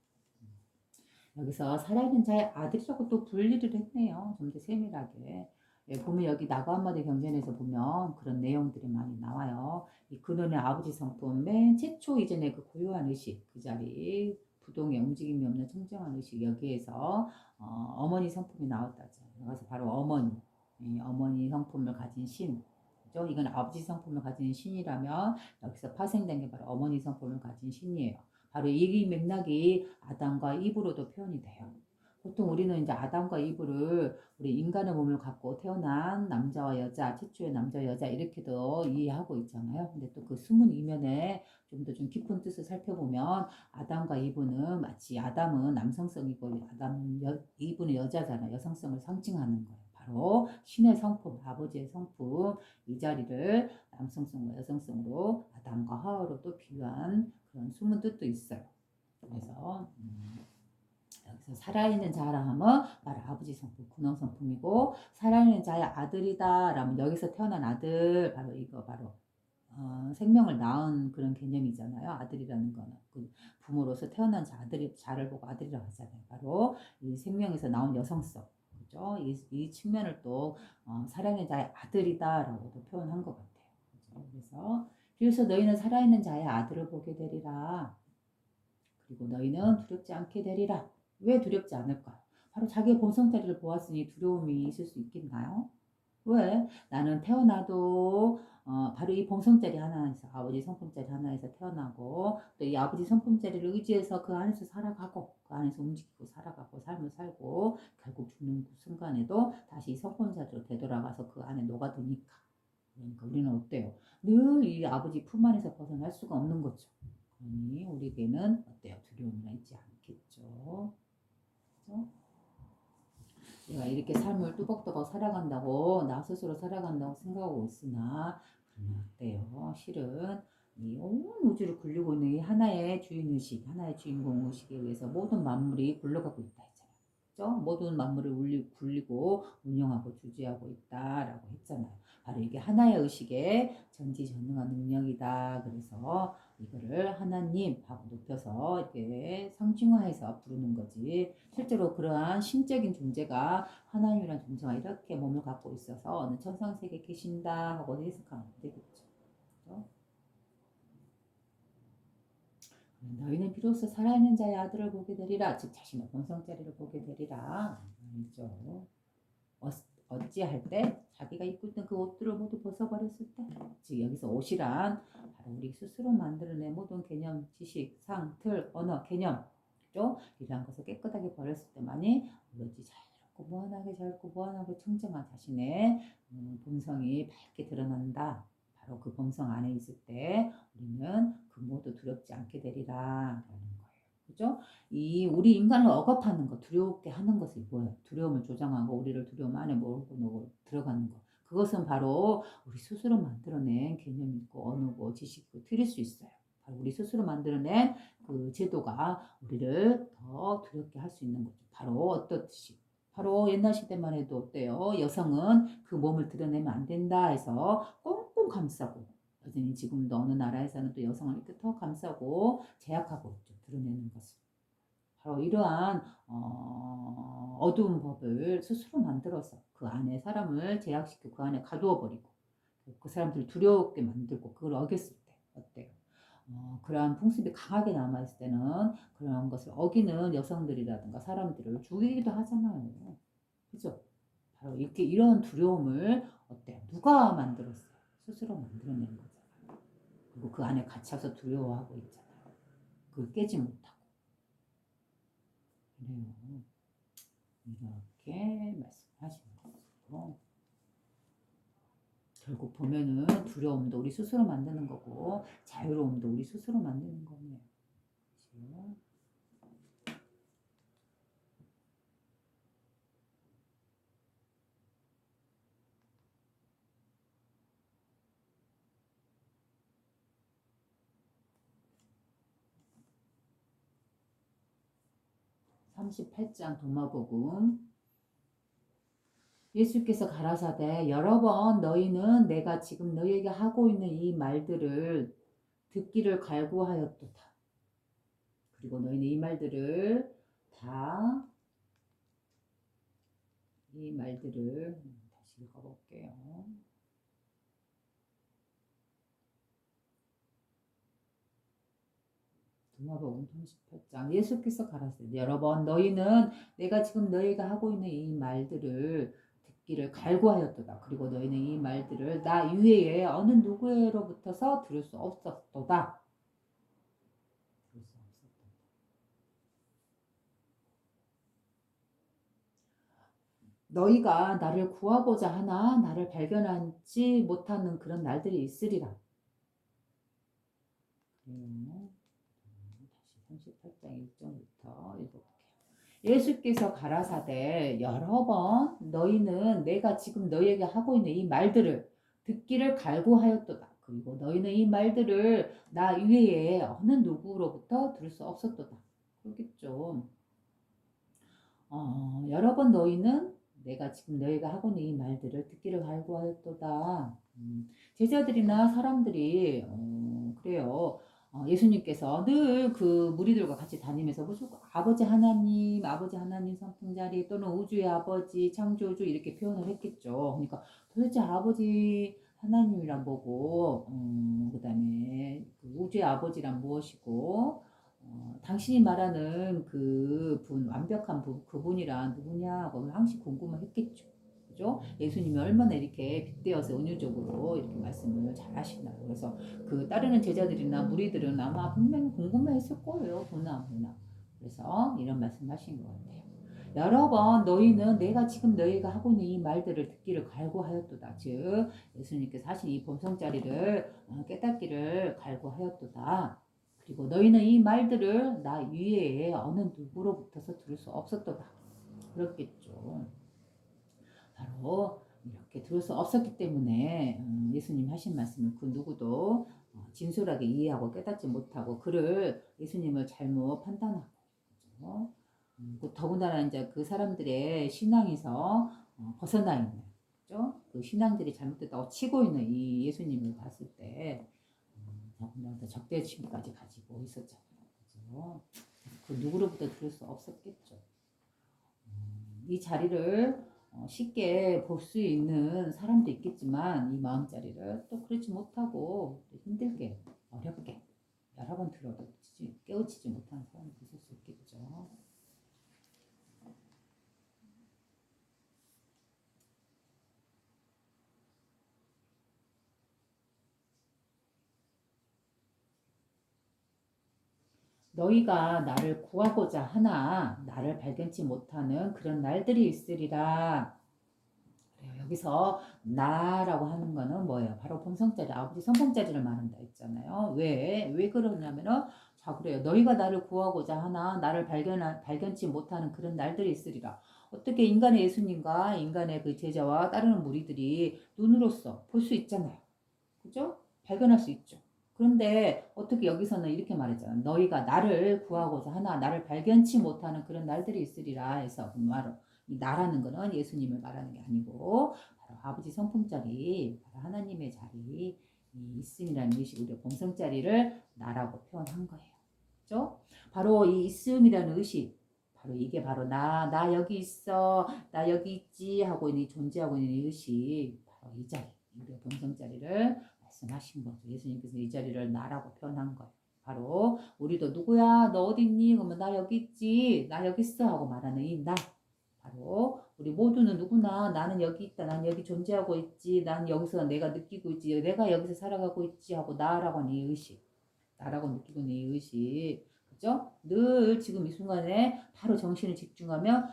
여기서 살아있는 자의 아들이라고 또 분리를 했네요. 좀 더 세밀하게. 예, 보면 여기 나가한마디 경전에서 보면 그런 내용들이 많이 나와요. 이 그놈의 아버지 성품 맨 최초 이전에 그 고요한 의식 그 자리 부동의 움직임이 없는 청정한 의식 여기에서 어머니 성품이 나왔다죠. 그래서 바로 어머니 어머니 성품을 가진 신 그죠? 이건 아버지 성품을 가진 신이라면 여기서 파생된 게 바로 어머니 성품을 가진 신이에요. 바로 이 맥락이 아담과 이브로도 표현이 돼요. 보통 우리는 이제 아담과 이브를 우리 인간의 몸을 갖고 태어난 남자와 여자, 최초의 남자 여자 이렇게도 이해하고 있잖아요. 근데 또 그 숨은 이면에 좀 더 좀 깊은 뜻을 살펴보면 아담과 이브는 마치 아담은 남성성이고 이브는 여자잖아. 여성성을 상징하는 거예요. 바로 신의 성품, 아버지의 성품 이 자리를 남성성과 여성성으로 아담과 하와로 또 비유한 그런 숨은 뜻도 있어요. 그래서 여기서 살아있는 자라 하면 바로 아버지 성품, 군원 성품이고 살아있는 자의 아들이다 라면 여기서 태어난 아들 바로 이거 바로 생명을 낳은 그런 개념이잖아요. 아들이라는 거는 그 부모로서 태어난 자를 보고 아들이라고 하잖아요. 바로 이 생명에서 나온 여성성, 그죠? 이 측면을 또 살아있는 자의 아들이다라고도 표현한 것 같아요. 그죠? 그래서 너희는 살아있는 자의 아들을 보게 되리라. 그리고 너희는 두렵지 않게 되리라. 왜 두렵지 않을까? 바로 자기의 본성자리를 보았으니 두려움이 있을 수 있겠나요? 왜? 나는 태어나도 바로 이 본성자리 하나에서 아버지 성품자리 하나에서 태어나고 또 이 아버지 성품자리를 의지해서 그 안에서 살아가고 그 안에서 움직이고 살아가고 삶을 살고 결국 죽는 그 순간에도 다시 이 성품자리로 되돌아가서 그 안에 녹아드니까 그러니까 우리는 어때요? 늘 이 아버지 품 안에서 벗어날 수가 없는 거죠. 그러니 우리에게는 어때요? 두려움이 있지 않겠죠. 그렇죠? 내가 이렇게 삶을 뚜벅뚜벅 살아간다고 나 스스로 살아간다고 생각하고 있으나 그러면 어때요? 실은 이 온 우주를 굴리고 있는 이 하나의 주인의식, 하나의 주인공의식에 의해서 모든 만물이 굴러가고 있다 했잖아요. 그죠? 모든 만물을 굴리고 운영하고 주지하고 있다라고 했잖아요. 바로 이게 하나의 의식의 전지전능한 능력이다. 그래서 이거를 하나님하고 높여서 이렇게 상중하해서 부르는 거지. 실제로 그러한 신적인 존재가 하나님이라는 존재가 이렇게 몸을 갖고 있어서 어느 천상세계에 계신다 하고 해석하면 되겠죠. 그렇죠? 너희는 비로소 살아있는 자의 아들을 보게 되리라. 즉 자신의 본성자리를 보게 되리라. 알죠? 어찌할 때 자기가 입고 있던 그 옷들을 모두 벗어버렸을 때, 즉 여기서 옷이란 바로 우리 스스로 만들어낸 모든 개념, 지식, 상, 틀, 언어, 개념, 그죠? 이러한 것을 깨끗하게 버렸을 때만이 오로지 자유롭고 무한하게 자유롭고 무한하고 청정한 자신의 본성이 밝게 드러난다. 바로 그 본성 안에 있을 때 우리는 그 모두 두렵지 않게 되리라. 그죠? 이 우리 인간을 억압하는 거, 두렵게 하는 것이 뭐예요? 두려움을 조장하고 우리를 두려움 안에 몰고 들어가는 거. 그것은 바로 우리 스스로 만들어낸 개념이고 언어고 지식이고 틀릴 수 있어요. 바로 우리 스스로 만들어낸 그 제도가 우리를 더 두렵게 할 수 있는 거죠. 바로 어떻듯이. 바로 옛날 시대만 해도 어때요? 여성은 그 몸을 드러내면 안 된다 해서 꽁꽁 감싸고 여전히 지금도 어느 나라에서는 또 여성을 이렇게 더 감싸고 제약하고 있죠. 드러내는 것을. 바로 이러한 어두운 법을 스스로 만들어서 그 안에 사람을 제약시키고 그 안에 가두어 버리고 그 사람들을 두렵게 만들고 그걸 어겼을 때 어때요? 그러한 풍습이 강하게 남아있을 때는 그런 것을 어기는 여성들이라든가 사람들을 죽이기도 하잖아요. 그죠? 바로 이렇게 이런 두려움을 어때요? 누가 만들었어요? 스스로 만들어낸 거잖아요. 그리고 그 안에 갇혀서 두려워하고 있잖아요. 그걸 깨지 못하고. 그래요. 이렇게 말씀하시는 거죠. 결국 보면은 두려움도 우리 스스로 만드는 거고 자유로움도 우리 스스로 만드는 거네요. 그렇죠? 38장 도마복음 예수께서 가라사대 여러 번 너희는 내가 지금 너희에게 하고 있는 이 말들을 듣기를 갈구하였도다. 그리고 너희는 이 말들을 다 이 말들을 다시 읽어볼게요. 도마복음 38장 예수께서 가라사대 여러 번 너희는 내가 지금 너희가 하고 있는 이 말들을 듣기를 갈구하였도다. 그리고 너희는 이 말들을 나 이외에 어느 누구로부터서 들을 수 없었도다. 들을 수 없었도다. 너희가 나를 구하고자 하나 나를 발견하지 못하는 그런 날들이 있으리라. 다시 38장 1절부터 읽어볼게요. 예수께서 가라사대 여러 번 너희는 내가 지금 너희에게 하고 있는 이 말들을 듣기를 갈구하였도다. 그리고 너희는 이 말들을 나 이외에 어느 누구로부터 들을 수 없었도다. 그렇겠죠. 여러 번 너희는 내가 지금 너희가 하고 있는 이 말들을 듣기를 갈구하였도다. 제자들이나 사람들이 그래요. 예수님께서 늘 그 무리들과 같이 다니면서 무조건 아버지 하나님 선풍자리 또는 우주의 아버지 창조주 이렇게 표현을 했겠죠. 그러니까 도대체 아버지 하나님이란 뭐고, 그다음에 그 우주의 아버지란 무엇이고, 당신이 말하는 그 분, 완벽한 분, 그분이란 누구냐고 항상 궁금을 했겠죠. 그죠? 예수님이 얼마나 이렇게 빗대어서 은유적으로 이렇게 말씀을 잘 하시나요. 그래서 그 따르는 제자들이나 무리들은 아마 분명히 궁금해 했을 거예요. 보나 안 보나. 그래서 이런 말씀 하신 것 같아요. 여러 번 너희는 내가 지금 너희가 하고 있는 이 말들을 듣기를 갈구하였도다. 즉 예수님께서 하신 이 본성자리를 깨닫기를 갈구하였도다. 그리고 너희는 이 말들을 나 위에 어느 누구로부터서 들을 수 없었도다. 그렇겠죠. 바로 이렇게 들을 수 없었기 때문에 예수님 하신 말씀을 그 누구도 진솔하게 이해하고 깨닫지 못하고 그를 예수님을 잘못 판단하고 그죠? 더군다나 이제 그 사람들의 신앙에서 벗어나 있는 그죠? 그 신앙들이 잘못됐다고 치고 있는 이 예수님을 봤을 때 더군다나 적대심까지 가지고 있었잖아요. 그죠? 그 누구로부터 들을 수 없었겠죠. 이 자리를 쉽게 볼 수 있는 사람도 있겠지만 이 마음자리를 또 그렇지 못하고 힘들게 어렵게 여러 번 들어도 깨우치지 못하는 사람도 있을 수 있겠죠. 너희가 나를 구하고자 하나 나를 발견치 못하는 그런 날들이 있으리라. 여기서 나라고 하는 거는 뭐예요? 바로 본성자리, 아버지 성품자리를 말한다 했잖아요. 왜 그러냐면은 자 그래요. 너희가 나를 구하고자 하나 나를 발견치 못하는 그런 날들이 있으리라. 어떻게 인간의 예수님과 인간의 그 제자와 따르는 무리들이 눈으로서 볼 수 있잖아요. 그죠? 발견할 수 있죠. 그런데 어떻게 여기서는 이렇게 말했잖아. 너희가 나를 구하고자 하나 나를 발견치 못하는 그런 날들이 있으리라 해서 그 말은 이 나라는 거는 예수님을 말하는 게 아니고 바로 아버지 성품자리, 바로 하나님의 자리 이 있음이라는 의식, 우리가 본성자리를 나라고 표현한 거예요. 그죠? 바로 이 있음이라는 의식, 바로 이게 바로 나 여기 있어, 나 여기 있지 하고 있는 존재하고 있는 의식, 바로 이 자리, 우리가 본성자리를 말씀하신 거죠. 예수님께서 이 자리를 나라고 표현한 거예요. 바로 우리도 누구야? 너 어디 있니? 그러면 나 여기 있지. 나 여기 있어 하고 말하는 이 나. 바로 우리 모두는 누구나 나는 여기 있다. 난 여기 존재하고 있지. 난 여기서 내가 느끼고 있지. 내가 여기서 살아가고 있지 하고 나라고 하는 이 의식. 나라고 느끼고 있는 이 의식. 그죠? 늘 지금 이 순간에 바로 정신을 집중하면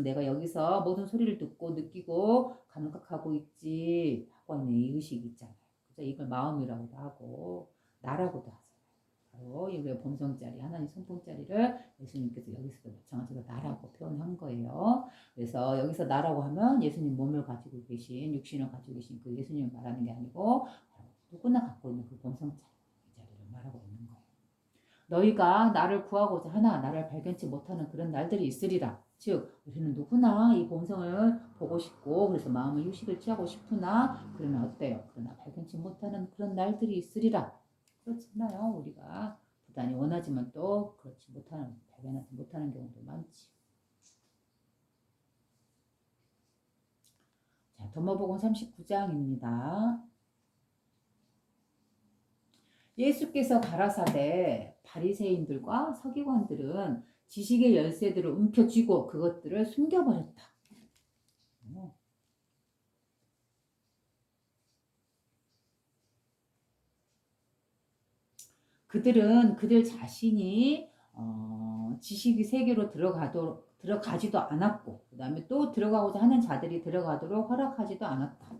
내가 여기서 모든 소리를 듣고 느끼고 감각하고 있지 하고 있는 이 의식이 있잖아요. 그죠? 이걸 마음이라고도 하고 나라고도 하잖아요. 바로 우리의 본성자리, 하나님 성품자리를 예수님께서 여기서도 마찬가지로 나라고 표현한 거예요. 그래서 여기서 나라고 하면 예수님 몸을 가지고 계신, 육신을 가지고 계신 그 예수님을 말하는 게 아니고 누구나 갖고 있는 그 본성자리, 이 자리를 말하고 있는 거예요. 너희가 나를 구하고자 하나 나를 발견치 못하는 그런 날들이 있으리라. 즉 우리는 누구나 이 본성을 보고 싶고 그래서 마음의 휴식을 취하고 싶으나 그러면 어때요? 그러나 발견치 못하는 그런 날들이 있으리라. 그렇잖아요. 우리가 부단히 원하지만 또 그렇지 못하는 발견하지 못하는 경우도 많지. 자, 도마복음 39장입니다. 예수께서 가라사대 바리새인들과 서기관들은 지식의 열쇠들을 움켜쥐고 그것들을 숨겨버렸다. 그들은 그들 자신이 지식의 세계로 들어가지도 않았고 그 다음에 또 들어가고자 하는 자들이 들어가도록 허락하지도 않았다.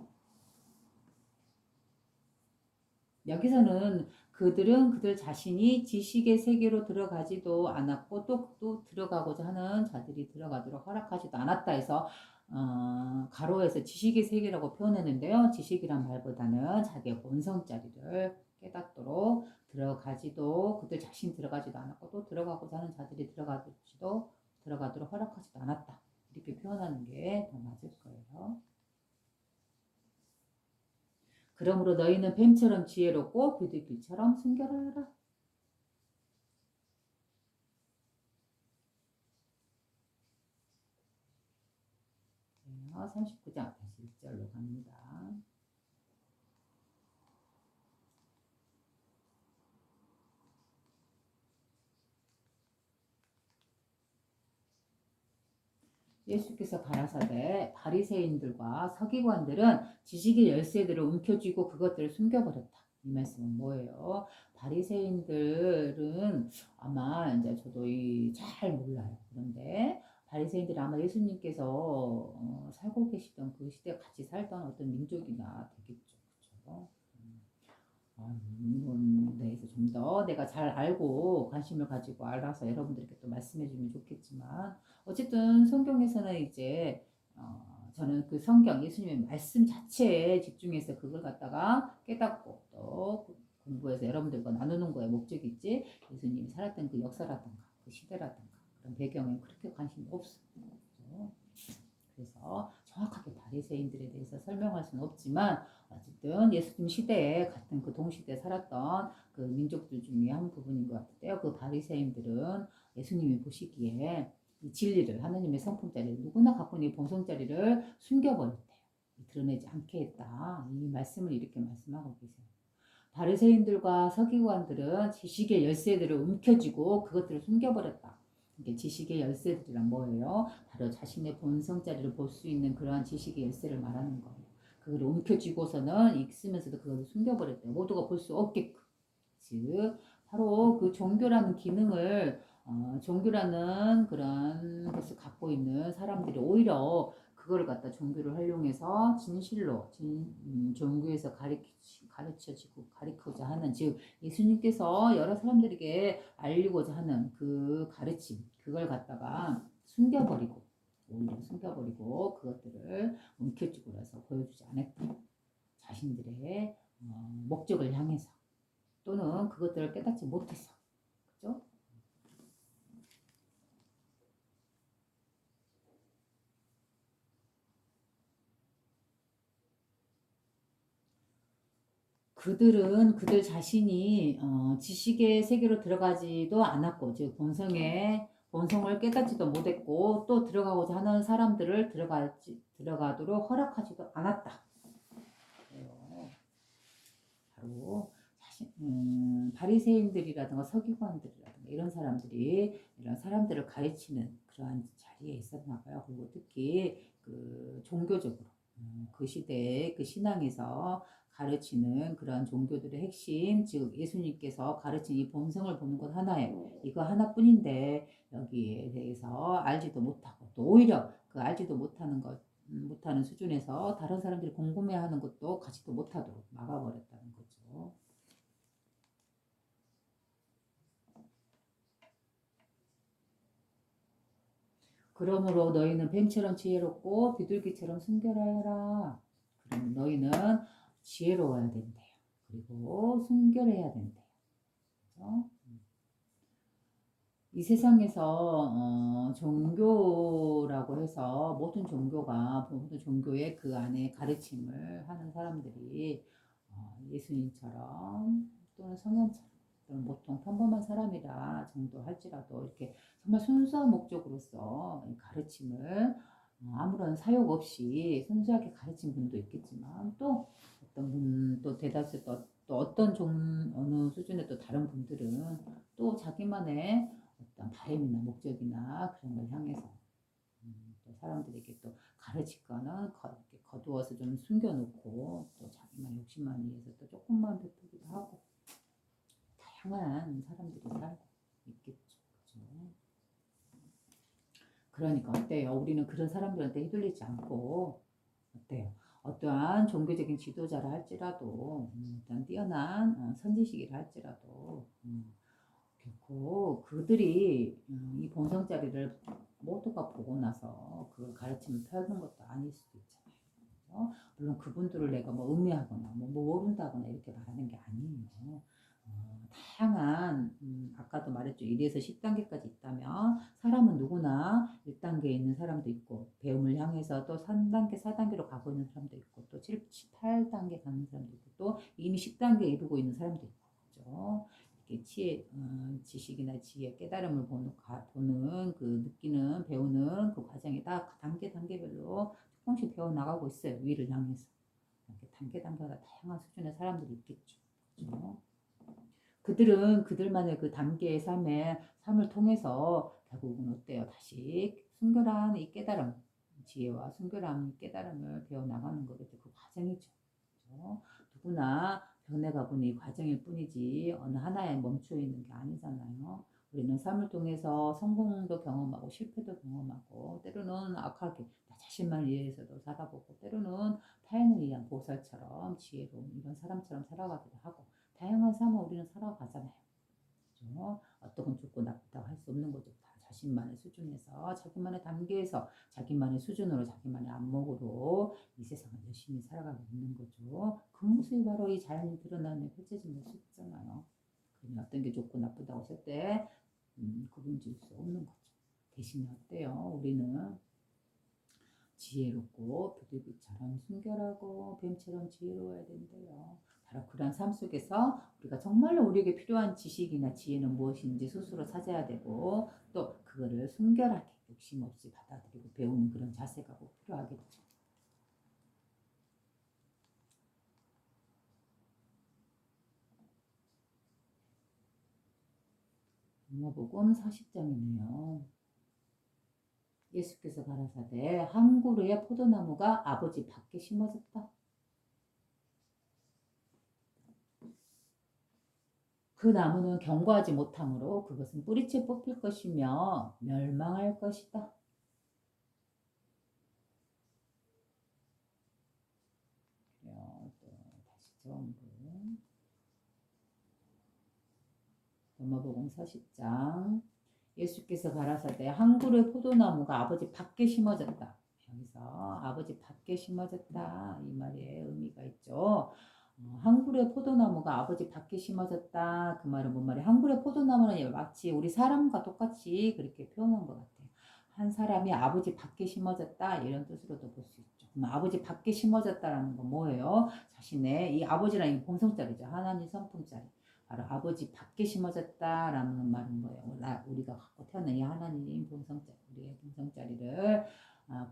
여기서는 그들은 그들 자신이 지식의 세계로 들어가지도 않았고 또 들어가고자 하는 자들이 들어가도록 허락하지도 않았다 해서 가로에서 지식의 세계라고 표현했는데요. 지식이란 말보다는 자기의 본성자리를 깨닫도록 들어가지도 그들 자신 들어가지도 않았고 또 들어가고자 하는 자들이 들어가도록 허락하지도 않았다. 이렇게 표현하는 게 더 맞을 거예요. 그러므로 너희는 뱀처럼 지혜롭고 비둘기처럼 순결하라. 39장 다시 1절로 갑니다. 예수께서 가라사대 바리새인들과 서기관들은 지식의 열쇠들을 움켜쥐고 그것들을 숨겨버렸다. 이 말씀은 뭐예요? 바리새인들은 아마 이제 저도 잘 몰라요. 그런데 바리새인들이 아마 예수님께서 살고 계시던 그 시대에 같이 살던 어떤 민족이나 되겠죠. 그렇죠? 이건 대해서 좀 더 내가 잘 알고 관심을 가지고 알아서 여러분들께 또 말씀해 주면 좋겠지만 어쨌든 성경에서는 이제 저는 그 성경 예수님의 말씀 자체에 집중해서 그걸 갖다가 깨닫고 또 공부해서 여러분들과 나누는 거에 목적이 있지, 예수님이 살았던 그 역사라든가 그 시대라든가 그런 배경에 그렇게 관심이 없어요. 그래서 정확하게 바리새인들에 대해서 설명할 수는 없지만 어쨌든 예수님 시대에 같은 그 동시대에 살았던 그 민족들 중에 한 부분인 것 같아요. 그 바리새인들은 예수님이 보시기에 이 진리를, 하나님의 성품자리를, 누구나 갖고 있는 본성자리를 숨겨버렸대요. 드러내지 않게 했다. 이 말씀을 이렇게 말씀하고 계세요. 바리새인들과 서기관들은 지식의 열쇠들을 움켜쥐고 그것들을 숨겨버렸다. 이게 지식의 열쇠들이란 뭐예요? 바로 자신의 본성자리를 볼 수 있는 그러한 지식의 열쇠를 말하는 거예요. 그걸 움켜쥐고서는 읽으면서도 그걸 숨겨버렸대. 모두가 볼 수 없게끔. 즉 바로 그 종교라는 기능을 종교라는 그런 것을 갖고 있는 사람들이 오히려 그걸 갖다 종교를 활용해서 진실로 종교에서 가르쳐지고 가르치고자 하는, 즉 예수님께서 여러 사람들에게 알리고자 하는 그 가르침, 그걸 갖다가 숨겨버리고 오히려 숨겨버리고 그것들을 움켜쥐고 나서 보여주지 않았다. 자신들의 목적을 향해서 또는 그것들을 깨닫지 못해서. 그죠? 그들은 그들 자신이 지식의 세계로 들어가지도 않았고, 즉 본성을 깨닫지도 못했고, 또 들어가고자 하는 사람들을 들어가도록 허락하지도 않았다. 바로 바리새인들이라든가 서기관들이라든가 이런 사람들이 이런 사람들을 가르치는 그러한 자리에 있었나 봐요. 그리고 특히 그 종교적으로 그 시대의 그 신앙에서 가르치는 그런 종교들의 핵심, 즉 예수님께서 가르친 이 본성을 보는 것 하나에 이거 하나뿐인데 여기에 대해서 알지도 못하고 또 오히려 그 알지도 못하는 수준에서 다른 사람들이 궁금해하는 것도 가지도 못하도록 막아버렸다는 거죠. 그러므로 너희는 뱀처럼 지혜롭고 비둘기처럼 순결하여라. 그럼 너희는 지혜로워야 된대요. 그리고 순결해야 된대요. 그렇죠? 이 세상에서 종교라고 해서 모든 종교의 그 안에 가르침을 하는 사람들이 예수님처럼 또는 성현처럼 또는 보통 평범한 사람이라 정도 할지라도 이렇게 정말 순수한 목적으로서 가르침을 아무런 사욕 없이 순수하게 가르친 분도 있겠지만, 또 어떤 분, 또 대다수 또 어떤 어느 수준의 또 다른 분들은 또 자기만의 어떤 바램이나 목적이나 그런 걸 향해서 또 사람들에게 또 가르치거나 이렇게 거두어서 좀 숨겨놓고 또 자기만 욕심만 위해서 또 조금만 베푸기도 하고, 다양한 사람들이 살고 있겠죠. 그죠? 그러니까 어때요? 우리는 그런 사람들한테 휘둘리지 않고 어때요? 어떠한 종교적인 지도자라 할지라도 어떤 뛰어난 선지식이라 할지라도 결코 그들이 이 본성자리를 모두가 보고 나서 그걸 가르침을 펴는 것도 아닐 수도 있잖아요. 그렇죠? 물론 그분들을 내가 뭐 음해하거나 뭐 모른다거나 이렇게 말하는 게 아니에요. 다양한 아까도 말했죠. 1에서 10단계까지 있다면 사람은 누구나 1단계에 있는 사람도 있고, 배움을 향해서 또 3단계, 4단계로 가고 있는 사람도 있고, 또 7, 8단계 가는 사람도 있고, 또 이미 10단계 이루고 있는 사람도 있고, 그죠? 이렇게 지식이나 지혜, 깨달음을 보는 그 느끼는, 배우는 그 과정이 다 단계별로 조금씩 배워나가고 있어요. 위를 향해서. 이렇게 단계마다 다양한 수준의 사람들이 있겠죠. 그죠? 그들은 그들만의 그 단계의 삶을 통해서 결국은 어때요? 다시 순결한 이 깨달음, 지혜와 순결한 깨달음을 배워나가는 거겠죠. 그 과정이죠. 그렇죠? 누구나 변해가고는 이 과정일 뿐이지 어느 하나에 멈춰 있는 게 아니잖아요. 우리는 삶을 통해서 성공도 경험하고 실패도 경험하고, 때로는 악하게 나 자신만 위해서도 살아보고, 때로는 타인을 위한 보살처럼 지혜로운 이런 사람처럼 살아가기도 하고, 다양한 삶을 우리는 살아가잖아요. 그죠? 어떤 건 좋고 나쁘다고 할 수 없는 거죠. 다 자신만의 수준에서 자기만의 단계에서 자기만의 수준으로 자기만의 안목으로 이 세상을 열심히 살아가고 있는 거죠. 그 모습이 바로 이 자연이 드러나는 펼쳐진 모습이잖아요. 그러면 어떤 게 좋고 나쁘다고 했을 때 구분 지을 수 없는 거죠. 대신에 어때요? 우리는 지혜롭고 비둘기처럼 순결하고 뱀처럼 지혜로워야 된대요. 바로 그런 삶 속에서 우리가 정말로 우리에게 필요한 지식이나 지혜는 무엇인지 스스로 찾아야 되고 또 그거를 순결하게 욕심 없이 받아들이고 배우는 그런 자세가 꼭 필요하겠죠. 누가복음 40장이네요. 예수께서 가라사대 한 그루의 포도나무가 아버지 밖에 심어졌다. 그 나무는 견고하지 못하므로 그것은 뿌리채 뽑힐 것이며 멸망할 것이다. 또 다시 처음으로 누가복음 40장 예수께서 가라사대 한 그루의 포도나무가 아버지 밖에 심어졌다. 여기서 아버지 밖에 심어졌다 이 말에 의미가 있죠. 한 그루의 포도나무가 아버지 밖에 심어졌다. 그 말은 뭔 말이에요? 한 그루의 포도나무는 마치 우리 사람과 똑같이 그렇게 표현한 것 같아요. 한 사람이 아버지 밖에 심어졌다 이런 뜻으로도 볼 수 있죠. 그럼 아버지 밖에 심어졌다라는 건 뭐예요? 자신의 이 아버지라는 게 본성자리죠. 하나님 성품자리. 바로 아버지 밖에 심어졌다라는 말은 뭐예요? 우리가 갖고 태어난 이 하나님 본성자리, 우리의 본성자리를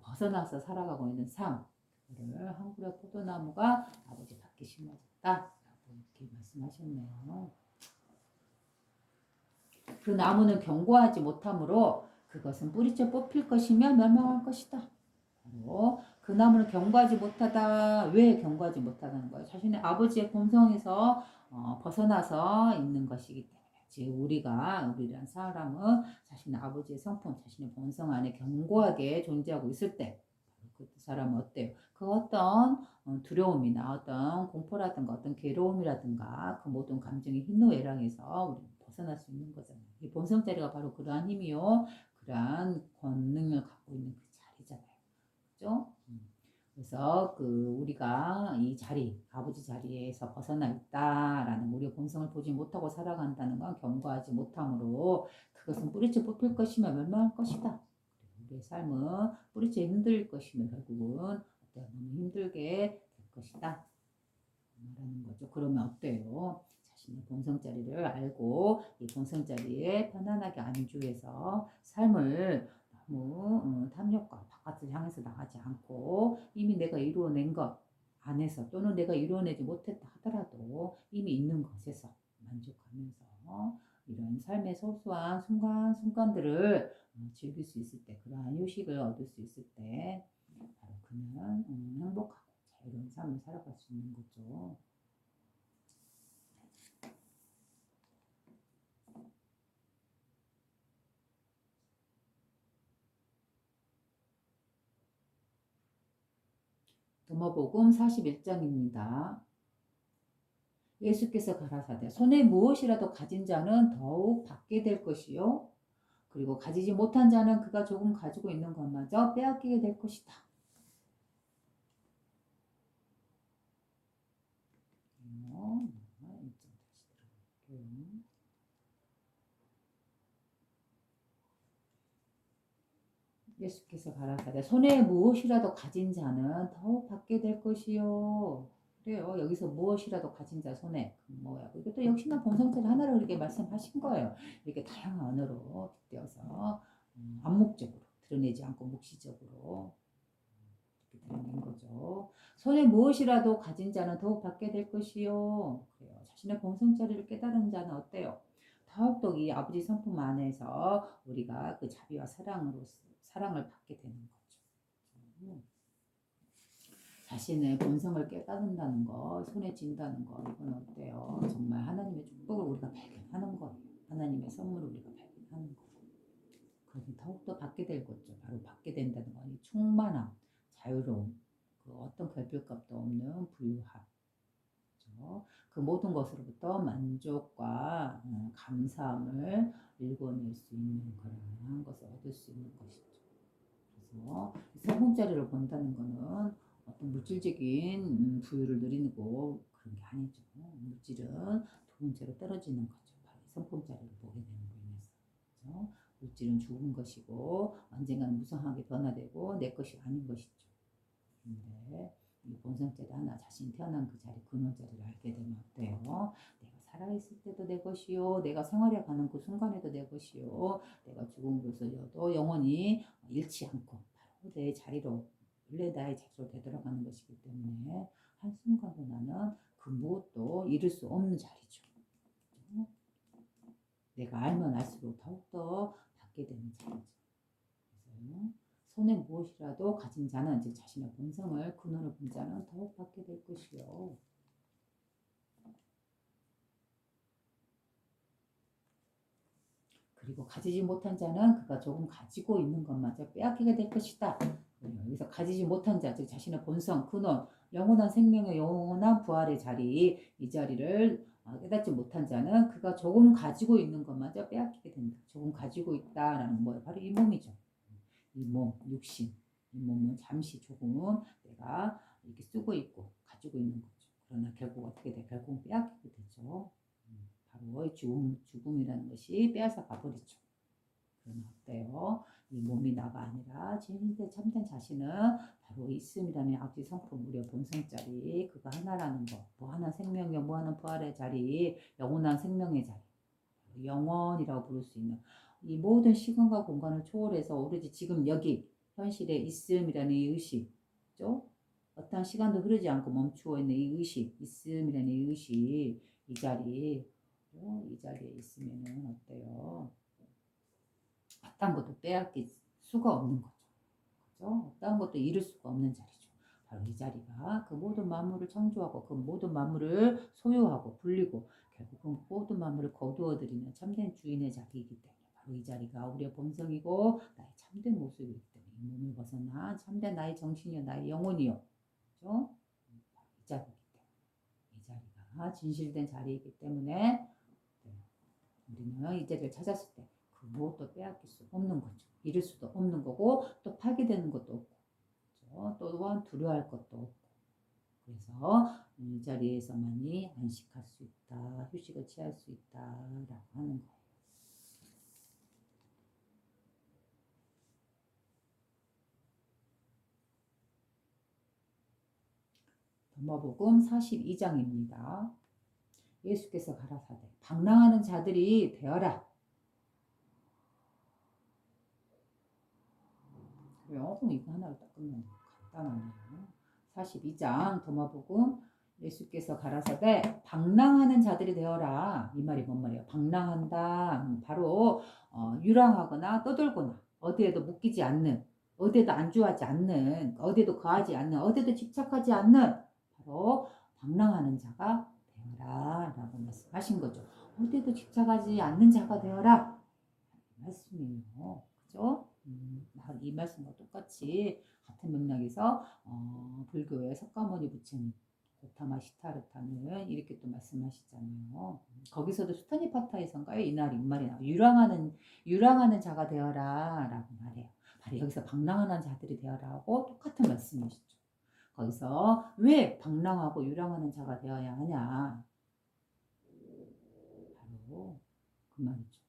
벗어나서 살아가고 있는 삶. 그거를 한 그루의 포도나무가 아버지 밖에 심어졌다라고 이렇게 말씀하셨네요. 그 나무는 견고하지 못하므로 그것은 뿌리째 뽑힐 것이며 멸망할 것이다. 바로 그 나무는 견고하지 못하다. 왜 견고하지 못하다는 거예요? 자신의 아버지의 본성에서 벗어나서 있는 것이기 때문에. 즉 우리란 사람은 자신의 아버지의 성품, 자신의 본성 안에 견고하게 존재하고 있을 때 그 사람은 어때요? 그 어떤 두려움이나 어떤 공포라든가 어떤 괴로움이라든가 그 모든 감정의 희노애락에서 우리는 벗어날 수 있는 거잖아요. 이 본성자리가 바로 그러한 힘이요. 그러한 권능을 갖고 있는 그 자리잖아요. 그죠? 그래서 우리가 이 자리, 아버지 자리에서 벗어나 있다라는 우리의 본성을 보지 못하고 살아간다는 건 견고하지 못함으로 그것은 뿌리째 뽑힐 것이며 멸망할 것이다. 우리의 삶은 뿌리째 힘들 것이며 결국은 너무 힘들게 될 것이다. 말하는 거죠. 그러면 어때요? 자신의 본성자리를 알고 이 본성자리에 편안하게 안주해서 삶을 너무 탐욕과 바깥을 향해서 나가지 않고 이미 내가 이루어낸 것 안에서 또는 내가 이루어내지 못했다 하더라도 이미 있는 것에서 만족하면서 이런 삶의 소소한 순간순간들을 즐길 수 있을 때 그러한 휴식을 얻을 수 있을 때 바로 그는 행복하고 자유로운 삶을 살아갈 수 있는 거죠. 도마복음 41장입니다. 예수께서 가라사대 손에 무엇이라도 가진 자는 더욱 받게 될 것이요 그리고 가지지 못한 자는 그가 조금 가지고 있는 것마저 빼앗기게 될 것이다. 예수께서 가라사대 손에 무엇이라도 가진 자는 더욱 받게 될 것이요. 그래요. 여기서 무엇이라도 가진 자 손에 뭐야? 이것도 역시나 본성자리 하나로 이렇게 말씀하신 거예요. 이렇게 다양한 언어로 빗대어서 암묵적으로 드러내지 않고 묵시적으로 이렇게 드러낸 거죠. 손에 무엇이라도 가진 자는 더욱 받게 될 것이요. 그래요. 자신의 본성자리를 깨달은 자는 어때요? 더욱더 이 아버지 성품 안에서 우리가 그 자비와 사랑을 받게 되는 거죠. 자신의 본성을 깨닫는다는 거, 손에 쥔다는 거, 이건 어때요? 정말 하나님의 축복을 우리가 발견하는 거예요. 하나님의 선물을 우리가 발견하는 거예요. 그럼 더욱더 받게 될 거죠. 바로 받게 된다는 건 이 충만함, 자유로움, 그 어떤 결핍값도 없는 부유함. 그죠? 그 모든 것으로부터 만족과 감사함을 일궈낼 수 있는 그런 것을 얻을 수 있는 것이죠. 그래서 성공자리를 번다는 거는 어떤 물질적인 부유를 누리고 그런 게 아니죠. 물질은 두 번째로 떨어지는 거죠. 바로 성공자리를 보게 되는 거 인해서. 그렇죠? 물질은 죽은 것이고 언젠가는 무성하게 변화되고 내 것이 아닌 것이죠. 근데 이 본성자리 하나 자신이 태어난 그 자리 근원자리를 알게 되면 어때요? 내가 살아있을 때도 내 것이요, 내가 생활해 가는 그 순간에도 내 것이요, 내가 죽음으로서여도 영원히 잃지 않고 바로 내 자리로 원래 나의 자리로 되돌아가는 것이기 때문에 한순간도 나는 그 무엇도 잃을 수 없는 자리죠. 내가 알면 알수록 더욱더 받게 되는 자리죠. 그래서 손에 무엇이라도 가진 자는 즉 자신의 본성을 근원을 본 자는 더욱 받게 될 것이요. 그리고 가지지 못한 자는 그가 조금 가지고 있는 것마저 빼앗기게 될 것이다. 여기서 가지지 못한 자, 즉 자신의 본성, 근원, 영원한 생명의 영원한 부활의 자리, 이 자리를 깨닫지 못한 자는 그가 조금 가지고 있는 것마저 빼앗기게 된다. 조금 가지고 있다라는 뭐예요? 바로 이 몸이죠. 이 몸, 육신. 이 몸은 잠시 조금은 내가 이렇게 쓰고 있고 가지고 있는 거죠. 그러나 결국 어떻게 돼? 결국 빼앗기게 되죠. 바로 죽음이라는 것이 빼앗아 가버리죠. 그러면 어때요? 이 몸이 나가 아니라 진짜 참된 자신은 바로 있음이라는 아버지 성품 무려 본성자리 그가 하나라는 거 무한한 생명의 무한한 부활의 자리 영원한 생명의 자리 영원이라고 부를 수 있는 이 모든 시간과 공간을 초월해서 오로지 지금 여기 현실에 있음이라는 이 의식 그죠? 어떤 시간도 흐르지 않고 멈추어 있는 이 의식 있음이라는 이 의식 이 자리 이 자리에 있으면은 어때요? 어떤 것도 빼앗길 수가 없는 거죠. 그죠? 어떤 것도 잃을 수가 없는 자리죠. 바로 이 자리가 그 모든 만물을 창조하고 그 모든 만물을 소유하고 불리고 결국은 모든 만물을 거두어들이는 참된 주인의 자리이기 때문에 바로 이 자리가 우리의 본성이고 나의 참된 모습이기 때문에 이 몸을 벗어나 참된 나의 정신이요 나의 영혼이요. 그죠? 이 자리이기 때문에 이 자리가 진실된 자리이기 때문에 우리는 이 자리를 찾았을 때 그 무엇도 빼앗길 수 없는 거죠. 잃을 수도 없는 거고 또 파괴되는 것도 없고 그렇죠? 또한 두려워할 것도 없고 그래서 이 자리에서만이 안식할 수 있다. 휴식을 취할 수 있다라고 하는 거예요. 도마복음 42장입니다. 예수께서 가라사대 방랑하는 자들이 되어라. 이거 하나로 딱 끝나네. 간단하네요. 42장 도마복음 예수께서 가라사대 방랑하는 자들이 되어라. 이 말이 뭔 말이에요? 방랑한다. 바로 유랑하거나 떠돌거나 어디에도 묶이지 않는 어디에도 안주하지 않는 어디에도 거하지 않는 어디에도 집착하지 않는 바로 방랑하는 자가 되어라 라고 말씀하신 거죠. 어디에도 집착하지 않는 자가 되어라. 말씀이에요. 그죠? 이 말씀과 똑같이 같은 맥락에서 불교의 석가모니 부처님 고타마 시타르타는 이렇게 또 말씀하시잖아요. 거기서도 수타니파타에선가요? 이날 말이 나와요. 유랑하는 자가 되어라라고 말해요. 바로 여기서 방랑하는 자들이 되어라고 똑같은 말씀이시죠. 거기서 왜 방랑하고 유랑하는 자가 되어야 하냐? 바로 그 말이죠.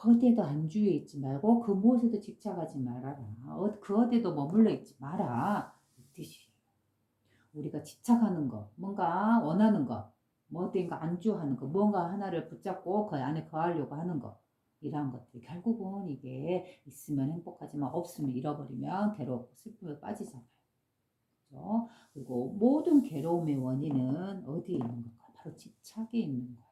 어디에도 안주해 있지 말고 그 무엇에도 집착하지 말아라. 그 어디에도 머물러 있지 마라. 이 뜻이에요. 우리가 집착하는 것, 뭔가 원하는 것, 뭐 어딘가 안주하는 것, 뭔가 하나를 붙잡고 그 안에 거하려고 하는 것. 이러한 것들 결국은 이게 있으면 행복하지만 없으면 잃어버리면 괴롭고 슬픔에 빠지잖아요. 그렇죠? 그리고 모든 괴로움의 원인은 어디에 있는 걸까요? 바로 집착에 있는 거예요.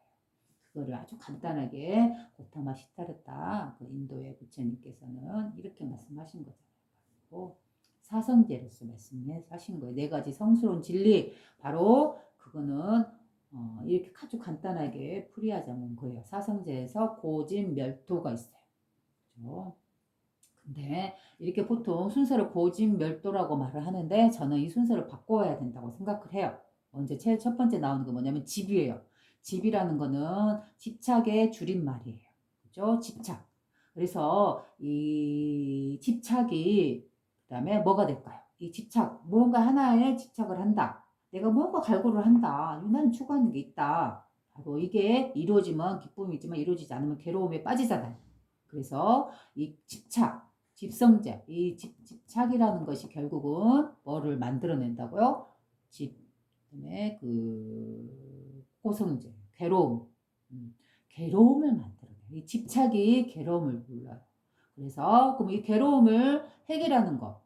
그거를 아주 간단하게 고타마 시타르타 그 인도의 부처님께서는 이렇게 말씀하신 거잖아요. 사성제로서 말씀하신 거예요. 네 가지 성스러운 진리 바로 그거는 이렇게 아주 간단하게 풀이하자면 거예요. 사성제에서 고진멸도가 있어요. 그렇죠? 근데 이렇게 보통 순서를 고진멸도라고 말을 하는데 저는 이 순서를 바꿔야 된다고 생각을 해요. 먼저 제일 첫 번째 나오는 게 뭐냐면 집이에요. 집이라는 거는 집착의 줄임말이에요. 그죠? 집착. 그래서 이 집착이 그다음에 뭐가 될까요? 이 집착, 무언가 하나에 집착을 한다. 내가 뭔가 갈구를 한다. 나는 추구하는 게 있다. 바로 이게 이루어지면 기쁨이 있지만 이루어지지 않으면 괴로움에 빠지잖아요. 그래서 이 집착, 집성제, 이 집착이라는 것이 결국은 뭐를 만들어낸다고요? 그다음에 그 고성제, 괴로움, 괴로움을 만들어내요. 이 집착이 괴로움을 불러요. 그래서 그럼 이 괴로움을 해결하는 것,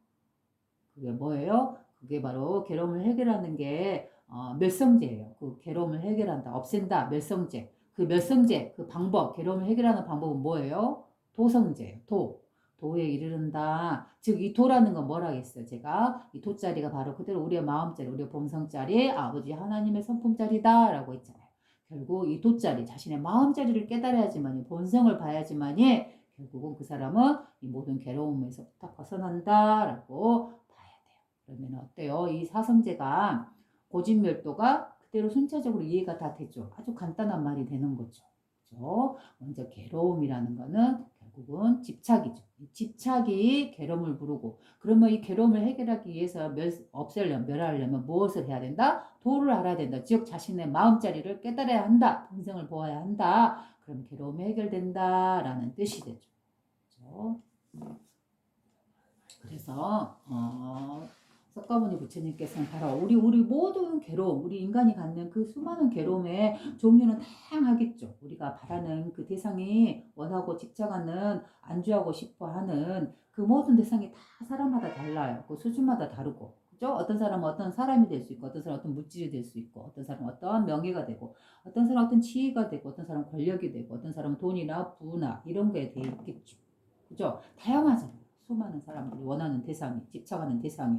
그게 뭐예요? 그게 바로 괴로움을 해결하는 게 멸성제예요. 그 괴로움을 해결한다, 없앤다, 멸성제. 그 멸성제, 그 방법, 괴로움을 해결하는 방법은 뭐예요? 도성제예요. 도. 도에 이르른다. 즉, 이 도라는 건 뭐라 했어요? 제가 이 도자리가 바로 그대로 우리의 마음자리, 우리의 본성자리, 아버지 하나님의 성품자리다라고 했잖아요. 결국 이 도자리, 자신의 마음자리를 깨달아야지만이, 본성을 봐야지만이 결국은 그 사람은 이 모든 괴로움에서부터 벗어난다라고 봐야 돼요. 그러면 어때요? 이 사성제가 고진멸도가 그대로 순차적으로 이해가 다 되죠. 아주 간단한 말이 되는 거죠. 그렇죠? 먼저 괴로움이라는 거는 결국은 집착이죠. 집착이 괴로움을 부르고, 그러면 이 괴로움을 해결하기 위해서 없애려면, 멸하려면 무엇을 해야 된다? 도를 알아야 된다. 즉 자신의 마음자리를 깨달아야 한다. 본성을 보아야 한다. 그럼 괴로움이 해결된다라는 뜻이 되죠. 그렇죠? 그래서 석가모니 부처님께서는 바로 우리 모든 괴로움, 우리 인간이 갖는 그 수많은 괴로움의 종류는 다양하겠죠. 우리가 바라는 그 대상이 원하고 집착하는, 안주하고 싶어하는 그 모든 대상이 다 사람마다 달라요. 그 수준마다 다르고. 그죠? 어떤 사람은 어떤 사람이 될 수 있고, 어떤 사람은 어떤 물질이 될 수 있고, 어떤 사람은 어떤 명예가 되고, 어떤 사람은 어떤 지위가 되고, 어떤 사람은 권력이 되고, 어떤 사람은 돈이나 부나 이런 거에 대해 있겠죠. 그죠? 다양하잖아요. 수많은 사람들이 원하는 대상이, 집착하는 대상이.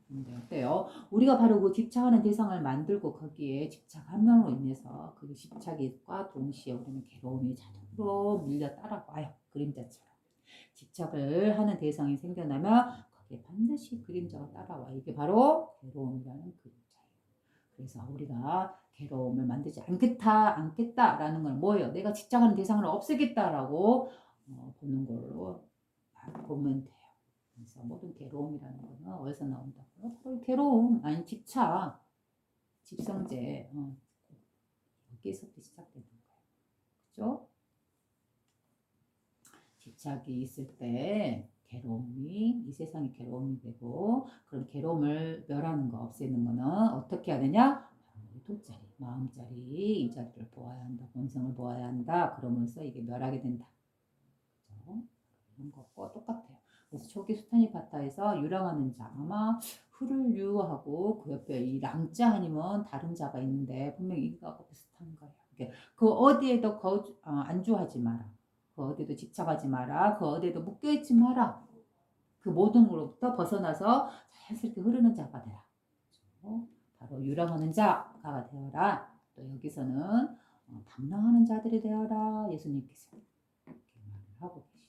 근데 어때요? 우리가 바로 그 집착하는 대상을 만들고 거기에 집착함으로 인해서 그 집착과 동시에 우리는 괴로움이 자동으로 밀려 따라와요. 그림자처럼. 집착을 하는 대상이 생겨나면 거기에 반드시 그림자가 따라와요. 이게 바로 괴로움이라는 그림자예요. 그래서 우리가 괴로움을 만들지 않겠다라는 건 뭐예요? 내가 집착하는 대상을 없애겠다라고 보는 걸로 보면 돼요. 그래서 모든 괴로움이라는 거는 어디서 나온다고요? 바로 괴로움, 아니 집착, 집성제, 여기서부터 시작되는 거예요. 그죠? 집착이 있을 때 괴로움이, 이 세상이 괴로움이 되고, 그런 괴로움을 멸하는 거, 없애는 거는 어떻게 해야 되냐? 도자리, 마음자리, 이 자리를 보아야 한다. 본성을 보아야 한다. 그러면서 이게 멸하게 된다. 그죠? 이런 것과 똑같아요. 그래서 초기 수타니파타에서 유랑하는 자, 아마 흐를 유하고 그 옆에 이 랑자 아니면 다른 자가 있는데 분명히 이거하고 비슷한 거예요. 그 어디에도 안주하지 마라. 그 어디에도 집착하지 마라. 그 어디에도 묶여있지 마라. 그 모든 것로부터 벗어나서 자연스럽게 흐르는 자가 되라. 그렇죠? 바로 유랑하는 자가 되어라. 또 여기서는 담당하는 자들이 되어라. 예수님께서 이렇게 말을 하고 계십니다.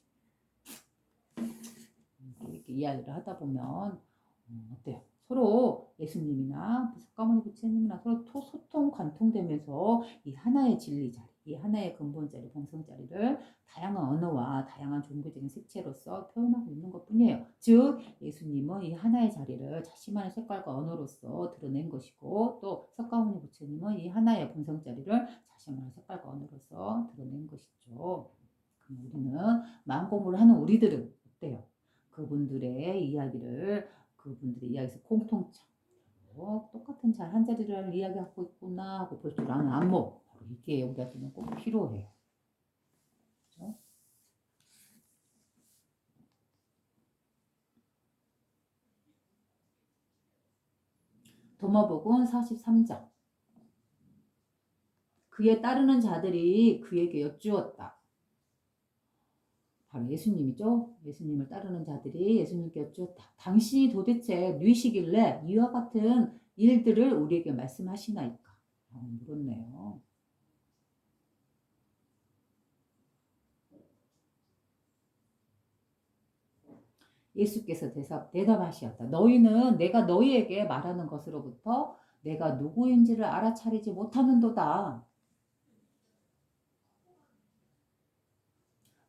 이렇게 이야기를 하다 보면 어때요? 서로 예수님이나 석가모니 부처님이나 서로 소통 관통되면서 이 하나의 진리 자리, 이 하나의 근본 자리, 본성 자리를 다양한 언어와 다양한 종교적인 색채로서 표현하고 있는 것뿐이에요. 즉 예수님은 이 하나의 자리를 자신만의 색깔과 언어로서 드러낸 것이고, 또 석가모니 부처님은 이 하나의 본성 자리를 자신만의 색깔과 언어로서 드러낸 것이죠. 그럼 우리는 마음 공부를 하는 우리들은 어때요? 그분들의 이야기에서 공통점, 똑같은 잘 한 자리를 이야기하고 있구나 하고 볼 줄 아는 안목, 바로 이게 우리한테는 꼭 필요해요. 그렇죠? 도마복음 43장. 그에 따르는 자들이 그에게 여쭈었다. 바로 예수님이죠. 예수님을 따르는 자들이 예수님께 여쭈었다. 당신이 도대체 누이시길래 이와 같은 일들을 우리에게 말씀하시나이까? 물었네요. 예수께서 대답하시었다. 너희는 내가 너희에게 말하는 것으로부터 내가 누구인지를 알아차리지 못하는도다.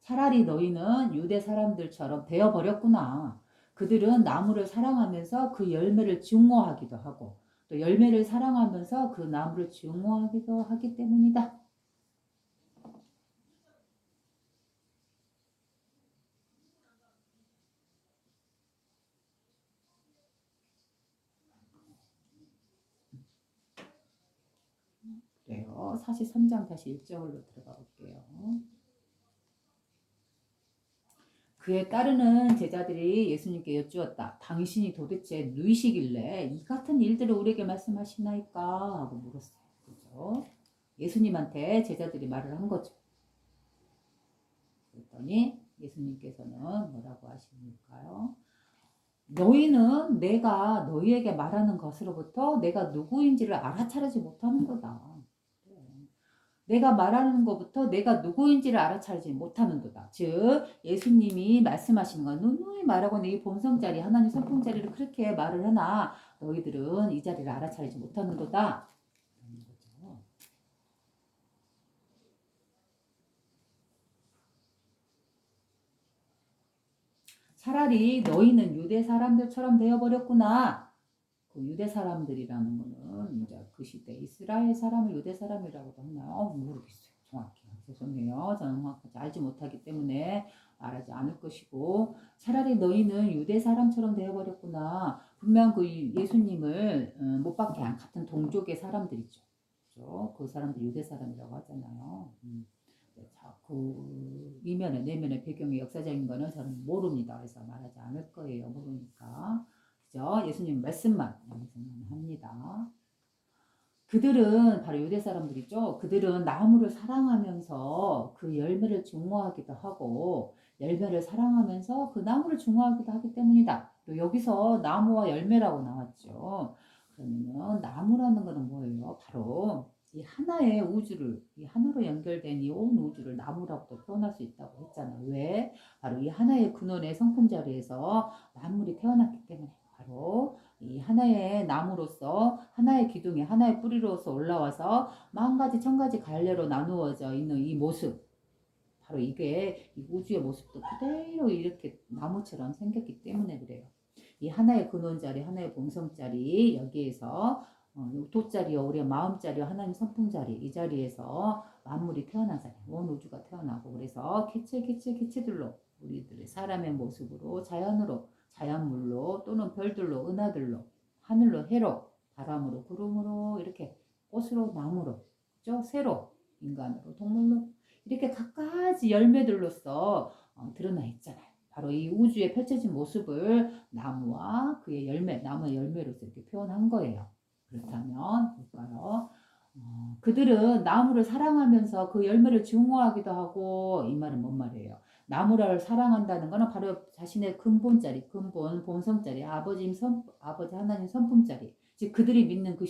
차라리 너희는 유대 사람들처럼 되어버렸구나. 그들은 나무를 사랑하면서 그 열매를 증오하기도 하고 또 열매를 사랑하면서 그 나무를 증오하기도 하기 때문이다. 그래요. 43장 다시 1절로 들어가 볼게요. 그에 따르는 제자들이 예수님께 여쭈었다. 당신이 도대체 누이시길래 이 같은 일들을 우리에게 말씀하시나이까? 하고 물었어요. 그죠? 예수님한테 제자들이 말을 한 거죠. 그랬더니 예수님께서는 뭐라고 하십니까요? 너희는 내가 너희에게 말하는 것으로부터 내가 누구인지를 알아차리지 못하는 거다. 내가 말하는 것부터 내가 누구인지를 알아차리지 못하는도다. 즉 예수님이 말씀하시는 건 누누이 말하고 이 본성자리 하나님 성품자리를 그렇게 말을 하나 너희들은 이 자리를 알아차리지 못하는도다. 차라리 너희는 유대 사람들처럼 되어버렸구나. 그 유대 사람들이라는 거는 이제 그 시대 이스라엘 사람을 유대 사람이라고도 하나요? 모르겠어요. 정확히. 죄송해요. 저는 정확하게 알지 못하기 때문에 말하지 않을 것이고 차라리 너희는 유대 사람처럼 되어버렸구나. 분명 그 예수님을 못 박해 한 같은 동족의 사람들이죠. 그렇죠? 그 사람들 유대 사람이라고 하잖아요. 자, 그 이면에 내면의 배경의 역사적인 거는 저는 모릅니다. 그래서 말하지 않을 거예요. 모르니까. 그죠? 예수님 말씀만 양성만 합니다. 그들은 바로 유대 사람들이죠. 그들은 나무를 사랑하면서 그 열매를 증오하기도 하고 열매를 사랑하면서 그 나무를 증오하기도 하기 때문이다. 또 여기서 나무와 열매라고 나왔죠. 그러면은 나무라는 것은 뭐예요? 바로 이 하나의 우주를 이 하나로 연결된 이 온 우주를 나무라고도 표현할 수 있다고 했잖아요. 왜? 바로 이 하나의 근원의 성품 자리에서 만물이 태어났기 때문에 바로 이 하나의 나무로서 하나의 기둥이 하나의 뿌리로서 올라와서 만 가지 천 가지 갈래로 나누어져 있는 이 모습 바로 이게 이 우주의 모습도 그대로 이렇게 나무처럼 생겼기 때문에 그래요. 이 하나의 근원자리 하나의 본성자리 여기에서 도자리요 우리의 마음자리요 하나님 선풍자리 이 자리에서 만물이 태어나잖아요. 온 우주가 태어나고 그래서 개체들로 우리들의 사람의 모습으로 자연으로 자연물로 또는 별들로 은하들로 하늘로 해로 바람으로 구름으로 이렇게 꽃으로 나무로 그죠? 새로 인간으로 동물로 이렇게 갖가지 열매들로서 드러나 있잖아요. 바로 이 우주에 펼쳐진 모습을 나무와 그의 열매, 나무의 열매로서 이렇게 표현한 거예요. 그렇다면 볼까요? 그들은 나무를 사랑하면서 그 열매를 증오하기도 하고 이 말은 뭔 말이에요? 나무를 사랑한다는 것은 바로 자신의 근본자리, 근본, 본성자리, 아버지 하나님 성품자리, 즉 그들이 믿는 그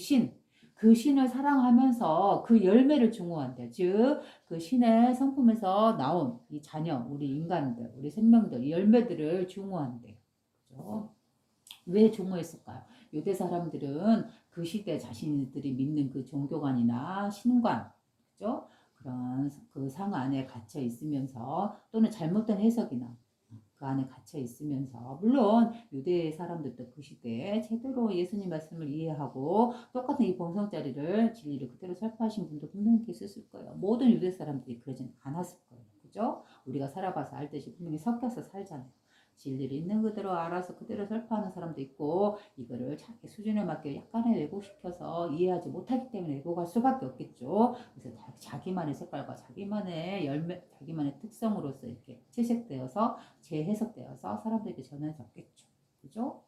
신을 사랑하면서 그 열매를 증오한대. 즉, 그 신의 성품에서 나온 이 자녀, 우리 인간들, 우리 생명들, 이 열매들을 증오한대. 그죠? 왜 증오했을까요? 유대 사람들은 그 시대 자신들이 믿는 그 종교관이나 신관, 그죠? 그런 그 상 안에 갇혀 있으면서 또는 잘못된 해석이나 그 안에 갇혀 있으면서 물론 유대 사람들도 그 시대에 제대로 예수님 말씀을 이해하고 똑같은 이 본성자리를 진리를 그대로 설파하신 분도 분명히 있었을 거예요. 모든 유대 사람들이 그러지는 않았을 거예요. 그죠? 우리가 살아봐서 알듯이 분명히 섞여서 살잖아요. 진리를 있는 그대로 알아서 그대로 설파하는 사람도 있고 이거를 자기 수준에 맞게 약간의 왜곡시켜서 이해하지 못하기 때문에 왜곡할 수밖에 없겠죠. 그래서 자기만의 색깔과 자기만의 열매, 자기만의 특성으로서 이렇게 채색되어서 재해석되어서 사람들에게 전해졌겠죠. 그죠?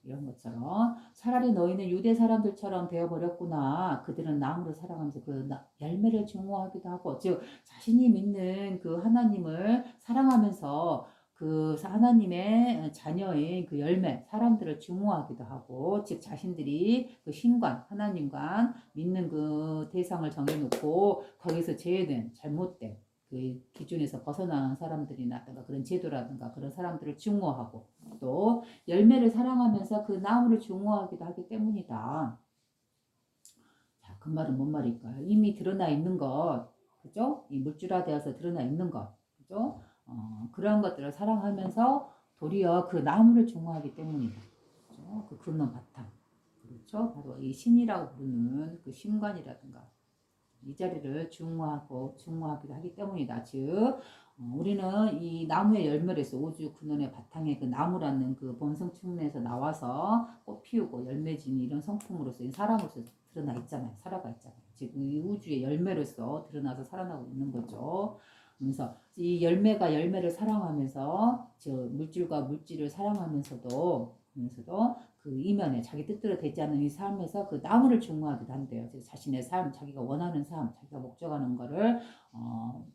이런 것처럼 차라리 너희는 유대 사람들처럼 되어버렸구나. 그들은 나무를 사랑하면서 그 열매를 증오하기도 하고 즉 자신이 믿는 그 하나님을 사랑하면서 그 하나님의 자녀인 그 열매 사람들을 증오하기도 하고 즉 자신들이 그 신관 하나님과 믿는 그 대상을 정해놓고 거기서 제외된 잘못된 그 기준에서 벗어나는 사람들이라든가 그런 제도라든가 그런 사람들을 증오하고 또 열매를 사랑하면서 그 나무를 증오하기도 하기 때문이다. 그 말은 뭔 말일까요? 이미 드러나 있는 것, 그죠? 이 물질화되어서 드러나 있는 것, 그죠? 그런 것들을 사랑하면서 도리어 그 나무를 중화하기 때문이다. 그죠? 그 근원 바탕. 그렇죠? 바로 이 신이라고 부르는 그 신관이라든가 이 자리를 중화하기도 하기 때문이다. 즉, 우리는 이 나무의 열매에서 오주 근원의 바탕에 그 나무라는 그 본성 측면에서 나와서 꽃 피우고 열매 지는 이런 성품으로서 사람으로서 드러나 있잖아요. 살아가 있잖아요. 즉, 이 우주의 열매로서 드러나서 살아나고 있는 거죠. 그래서 이 열매가 열매를 사랑하면서 저 물질과 물질을 사랑하면서도 그 이면에 자기 뜻대로 되지 않는 이 삶에서 그 나무를 중화하기도 한대요. 자신의 삶, 자기가 원하는 삶, 자기가 목적하는 거를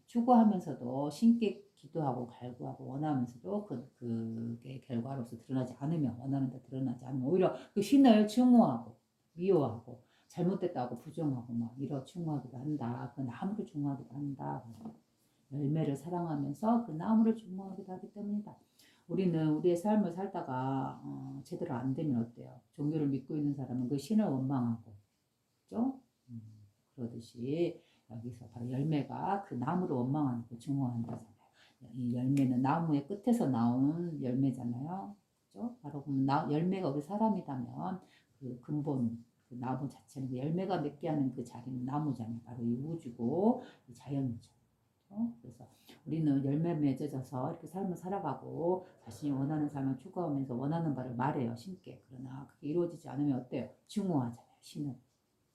추구하면서도 신께 기도하고 갈구하고 원하면서도 그게 결과로서 드러나지 않으면 원하는 데 드러나지 않으면 오히려 그 신을 증오하고 미워하고 잘못됐다고 부정하고 막 이러 증오하기도 한다. 그 나무를 증오하기도 한다. 열매를 사랑하면서 그 나무를 증오하기도 하기 때문이다. 우리는 우리의 삶을 살다가 제대로 안 되면 어때요? 종교를 믿고 있는 사람은 그 신을 원망하고, 그죠? 그러듯이 여기서 바로 열매가 그 나무를 원망하는 거 증오한다잖아요. 이 열매는 나무의 끝에서 나온 열매잖아요. 그죠? 바로 열매가 우리 사람이라면 그 근본, 그 나무 자체는 그 열매가 맺게 하는 그 자리는 나무잖아요. 바로 이 우주고 이 자연이죠. 그래서 우리는 열매 맺어져서 이렇게 삶을 살아가고 자신이 원하는 삶을 추구하면서 원하는 바를 말해요. 신께. 그러나 그게 이루어지지 않으면 어때요? 증오하잖아요. 신을.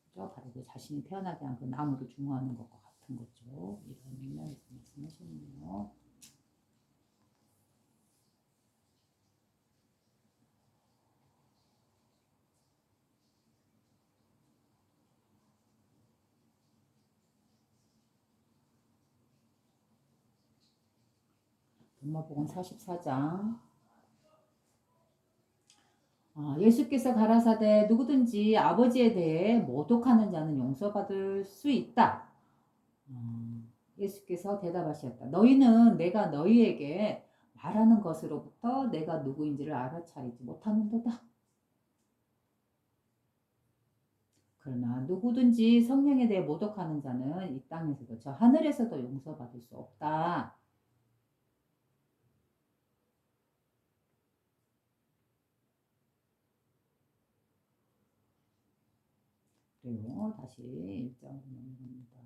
그죠? 바로 그 자신이 태어나게 한 그 나무를 증오하는 것과 같은 거죠. 이런 맥락에서 말씀하시는데요. 마복음 44장 예수께서 가라사대 누구든지 아버지에 대해 모독하는 자는 용서받을 수 있다. 예수께서 대답하셨다. 너희는 내가 너희에게 말하는 것으로부터 내가 누구인지를 알아차리지 못하는도다. 그러나 누구든지 성령에 대해 모독하는 자는 이 땅에서도 저 하늘에서도 용서받을 수 없다. 그리고 다시 1장으로 넘어갑니다.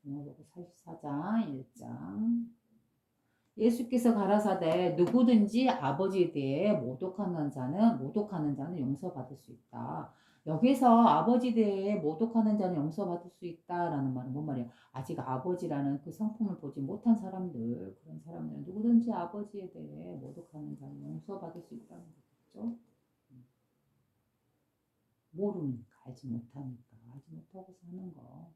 요한복음 44장 1장 예수께서 가라사대 누구든지 아버지에 대해 모독하는 자는 용서받을 수 있다. 여기서 아버지에 대해 모독하는 자는 용서받을 수 있다라는 말은 뭔 말이야? 아직 아버지라는 그 성품을 보지 못한 사람들, 그런 사람들은 누구든지 아버지에 대해 모독하는 자는 용서받을 수 있다는 거겠죠? 모르니까, 알지 못하니까, 알지 못하고 사는 거.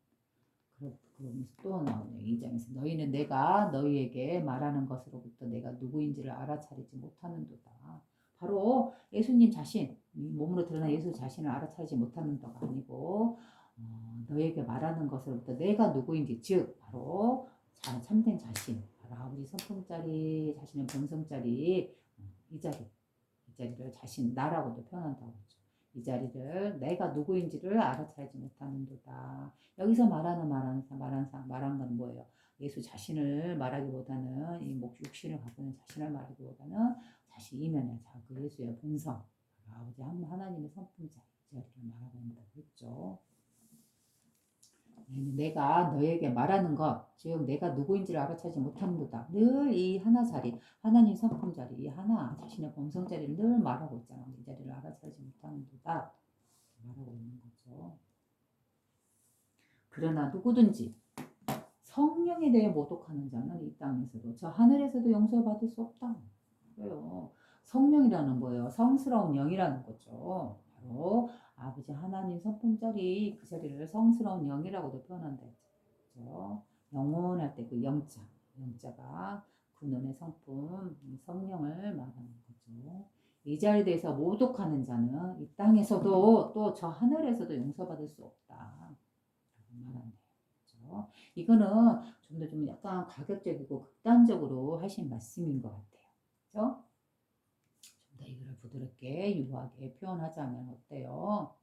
그러면서 또 나오네요. 2장에서 너희는 내가 너희에게 말하는 것으로부터 내가 누구인지를 알아차리지 못하는도다. 바로 예수님 자신, 몸으로 드러난 예수 자신을 알아차리지 못하는도가 아니고 너희에게 말하는 것으로부터 내가 누구인지 즉 바로 참된 자신, 바로 아버지 성품짜리 자신의 본성짜리 이 자리를 자신 나라고도 표현한다고 했죠. 이 자리를 내가 누구인지를 알아차리지 못하는도다. 여기서 말한 건 뭐예요? 예수 자신을 말하기보다는 이 육신을 갖고 있는 자신을 말하기보다는 자신 이면의 그 예수의 본성, 아버지 하나님의 성품자 이 자리를 말하고 있다고 했죠. 내가 너에게 말하는 것, 즉 내가 누구인지를 알아차리지 못하는도다. 늘 이 하나 자리, 하나님 성품 자리, 이 하나 자신의 본성 자리를 늘 말하고 있잖아. 이 자리를 알아차리지 못하는도다. 말하고 있는 거죠. 그러나 누구든지 성령에 대해 모독하는 자는 이 땅에서도 저 하늘에서도 용서받을 수 없다. 그래요. 성령이라는 거예요. 성스러운 영이라는 거죠. 바로 아버지 하나님 성품자리 그 자리를 성스러운 영이라고도 표현한다 했죠. 영원할 때 그 영자가 근원의 성품 성령을 말하는 거죠. 이 자리에 대해서 모독하는 자는 이 땅에서도 또 저 하늘에서도 용서받을 수 없다. 라고 말하는 거죠. 이거는 좀 더 좀 약간 가격적이고 극단적으로 하신 말씀인 것 같아요. 그죠? 이거를 부드럽게 유하게 표현하자면 어때요?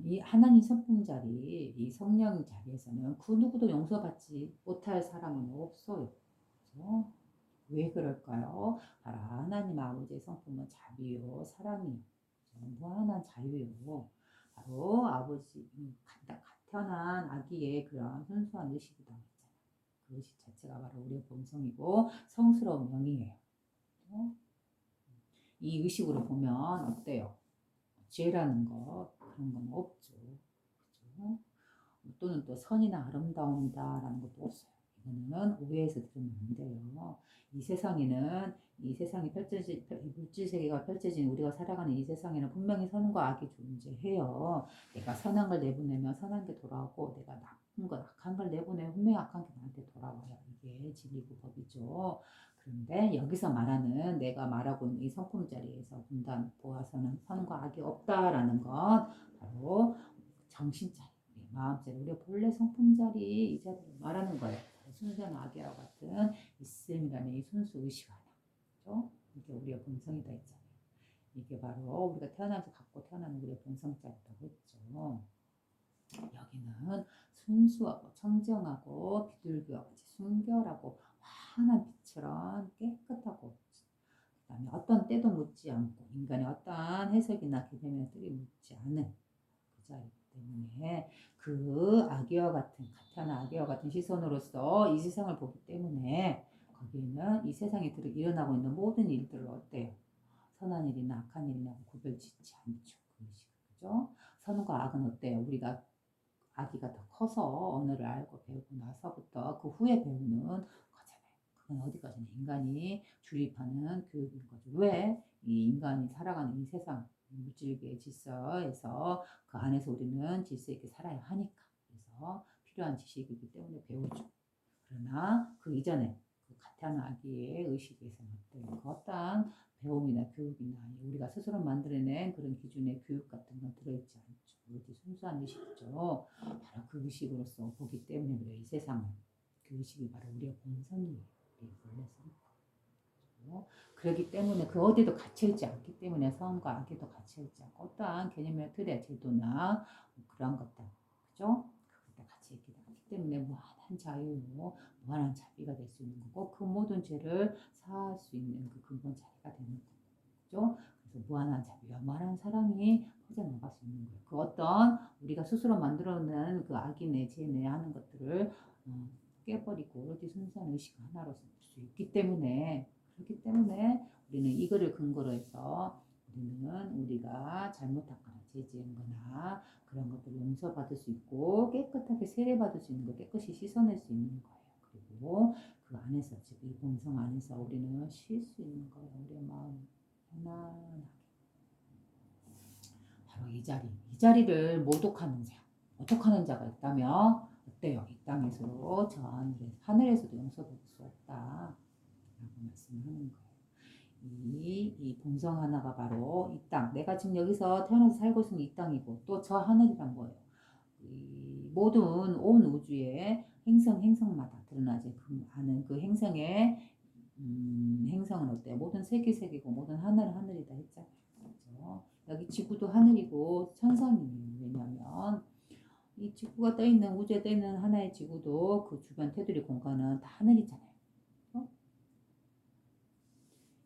이 하나님 성품 자리, 이 성령 자리에서는 그 누구도 용서받지 못할 사람은 없어요. 그죠? 왜 그럴까요? 바로 하나님 아버지의 성품은 자비요, 사랑이요. 무한한 자유요. 바로 아버지, 태어난 아기의 그런 순수한 의식이다. 그 의식 자체가 바로 우리의 본성이고 성스러운 영이에요. 그죠? 이 의식으로 보면 어때요? 죄라는 것 그런 건 없죠. 그죠? 또는 또 선이나 아름다움이다라는 것도 없어요. 이거는 오해해서 들으면 안 돼요. 이 세상에는 이 세상이 펼쳐진 물질 세계가 펼쳐진 우리가 살아가는 이 세상에는 분명히 선과 악이 존재해요. 내가 선한 걸 내보내면 선한 게 돌아오고 내가 나쁜 거 악한 걸 내보내면 분명히 악한 게 나한테 돌아와요. 이게 진리고 법이죠. 그런데 여기서 말하는 내가 말하고 있는 이 성품 자리에서 분단 보아서는 선과 악이 없다라는 건 바로 정신자리, 마음자리, 우리가 본래 성품 자리 이 자리를 말하는 거예요. 순수한 아기와 같은 있음이라는 이 순수 의식 하나, 그죠? 이게 우리의 본성이다 했잖아요. 이게 바로 우리가 태어나서 갖고 태어나는 우리의 본성자리라고 했죠. 여기는 순수하고 청정하고 비둘기와 같이 순결하고 환한 빛처럼 깨끗하고 그다음에 어떤 때도 묻지 않고 인간의 어떠한 해석이나 개념에 뜰이 묻지 않은 그 자리이기 때문에 그 아기와 같은 가타나 아기와 같은 시선으로서 이 세상을 보기 때문에 거기에는 이 세상에 일어나고 있는 모든 일들을 어때요? 선한 일이나 악한 일이나 구별짓지 않죠. 그 의식, 그죠? 선과 악은 어때요? 우리가 아기가 더 커서 언어를 알고 배우고 나서부터 그 후에 배우는 거잖아요. 그건 어디까지나 인간이 주입하는 교육인 거죠. 왜? 이 인간이 살아가는 이 세상, 물질계의 질서에서 그 안에서 우리는 질서 있게 살아야 하니까. 그래서 필요한 지식이기 때문에 배우죠. 그러나 그 이전에 그 가타나 아기의 의식에서는 그 어떠한 배움이나 교육이나 우리가 스스로 만들어낸 그런 기준의 교육 같은 건 들어있지 않죠. 오로지 순수한 의식이죠. 바로 그 의식으로서 보기 때문에 그래요. 이 세상은 그 의식이 바로 우리의 본성이에요. 우리의 본래 성품. 그렇기 때문에 그 어디도 갇혀있지 않기 때문에 선과 악에도 갇혀있지 않고 어떠한 개념의 틀에 제도나 그런 것들, 그죠? 그것도 갇혀있기 때문에 무한한 자유로 무한한 자비가 될 수 있는 거고 그 모든 죄를 사할 수 있는 그 근본 자리가 되는 거죠. 그래서 무한한 자비와 무한한 사랑이 퍼져나갈 수 있는 거예요. 그 어떤 우리가 스스로 만들어낸 그 악이네 죄네 하는 것들을 깨버리고 오로지 순수한 의식 하나로 볼 수 있기 때문에 그렇기 때문에 우리는 이거를 근거로 해서 우리는 우리가 잘못하거나 죄지은 거나 그런 것들을 용서받을 수 있고 깨끗하게 세례받을 수 있는 거 깨끗이 씻어낼 수 있는 거예요. 그리고 그 안에서 즉 이 본성 안에서 우리는 쉴 수 있는 거예요. 우리의 마음 편안하게 바로 이 자리를 모독하는 자 모독하는 자가 있다면 어때요? 이 땅에서도 저 하늘에서도 용서받을 수 없다 라고 말씀하는 거예요. 이 본성 하나가 바로 이 땅. 내가 지금 여기서 태어나서 살고 있는 이 땅이고 또 저 하늘이란 거예요. 이 모든 온 우주의 행성마다 드러나지 않은 그 행성의 행성은 어때요? 모든 세계고 모든 하늘이다 했잖아요. 그렇죠? 여기 지구도 하늘이고 천상이에요. 왜냐하면 이 지구가 떠있는 우주에 떠있는 하나의 지구도 그 주변 테두리 공간은 다 하늘이잖아요.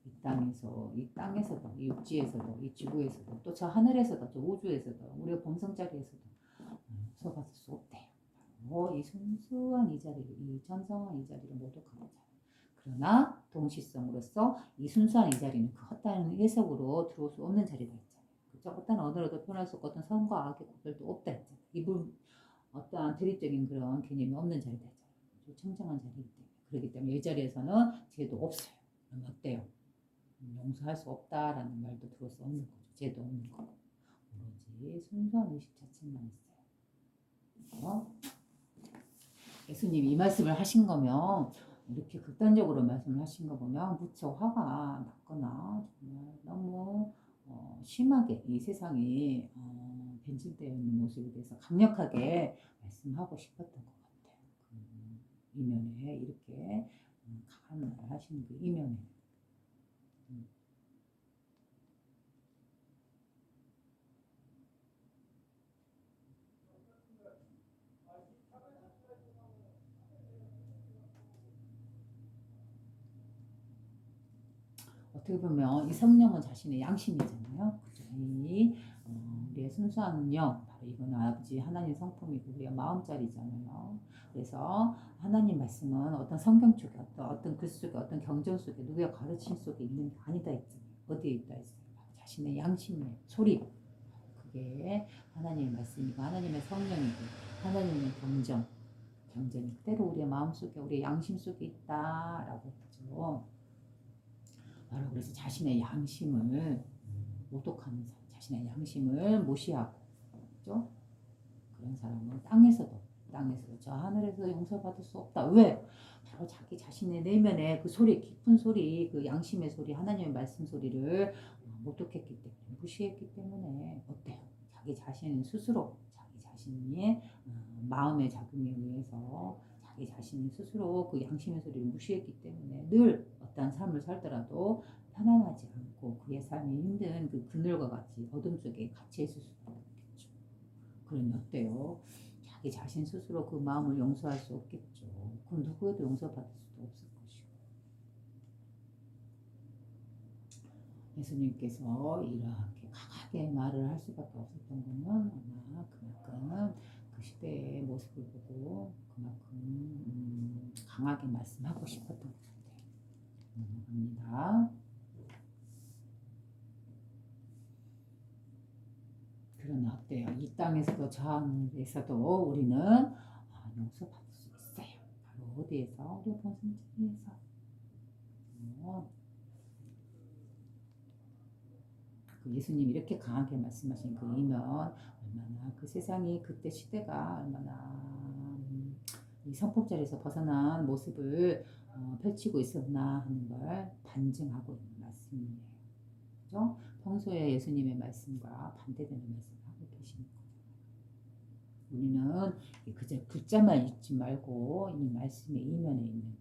이 땅에서도, 이 육지에서도, 이 지구에서도, 또 저 하늘에서도, 저 우주에서도, 우리가 본성자리에서도 용서받을 수 없대요. 이 순수한 이 자리를, 이 전성한 이 자리를 모독하고자. 그러나 동시성으로서 이 순수한 이 자리는 그 헛다른 해석으로 들어올 수 없는 자리다 했잖아요. 그죠? 어떤 언어로도 표현할 수 없고 어떤 선과 악의 구별도 없다 했잖아요. 이분 어떠한 드립적인 그런 개념이 없는 자리다 했잖아요. 청정한 자리이기 때문에. 그렇기 때문에 이 자리에서는 죄도 없어요. 그럼 어때요? 용서할 수 없다라는 말도 들을 수 없는 거죠. 죄도 없는 거고. 오로지 순수한 의식 자체만 있어요. 예수님이 이 말씀을 하신 거면 이렇게 극단적으로 말씀을 하신 거 보면 무척 화가 났거나 정말 너무 심하게 이 세상이 변질되어 있는 모습에 대해서 강력하게 말씀하고 싶었던 것 같아요. 그 이면에 이렇게 강한 말을 하시는 그 이면에 어떻게 보면 이 성령은 자신의 양심이잖아요. 그죠? 우리의 순수한 영, 바로 이건 아버지 하나님 성품이고 우리의 마음자리잖아요. 그래서 하나님 말씀은 어떤 성경 속에 어떤 글 속에 어떤 경전 속에 누구의 가르침 속에 있는 게 아니다 했잖아요. 어디에 있다 했어요? 자신의 양심의 소리. 그게 하나님의 말씀이고 하나님의 성령이고 하나님의 경전이 때로 우리의 마음속에 우리의 양심 속에 있다라고 했죠. 바로 그래서 자신의 양심을 모독하는 사람, 자신의 양심을 무시하고, 그죠? 그런 사람은 땅에서도 저 하늘에서 용서받을 수 없다. 왜? 바로 자기 자신의 내면의 그 소리, 깊은 소리, 그 양심의 소리, 하나님의 말씀 소리를 모독했기 때문에, 무시했기 때문에 어때요? 자기 자신 스스로, 자기 자신의 마음의 작용에 의해서 자기 자신이 스스로 그 양심의 소리를 무시했기 때문에 늘 어떠한 삶을 살더라도 편안하지 않고 그의 삶이 힘든 그 그늘과 같이 어둠 속에 갇혀 있을 수밖에 없겠죠. 그러니 어때요? 자기 자신 스스로 그 마음을 용서할 수 없겠죠. 그럼 누구에도 용서받을 수도 없을 것이고. 예수님께서 이렇게 강하게 말을 할 수밖에 없었던 거는 아마 그만큼 그 시대의 모습을 보고 그만큼 강하게 말씀하고 싶었던 것 같아요. 넘어갑니다. 그러나 어때요? 이 땅에서도 저 하늘에서도 우리는 용서받을 수 있어요. 바로 어디에서? 우리 본성 자리에서. 그 예수님이 이렇게 강하게 말씀하신 그 이면 얼마나 그 세상이 그때 시대가 얼마나 이 성폭절에서 벗어난 모습을 펼치고 있었나 하는 걸 반증하고 있는 말씀이에요. 그죠? 평소에 예수님의 말씀과 반대되는 말씀을 하고 계시는 거죠. 우리는 그저 글자만 읽지 말고 이 말씀의 이면에 있는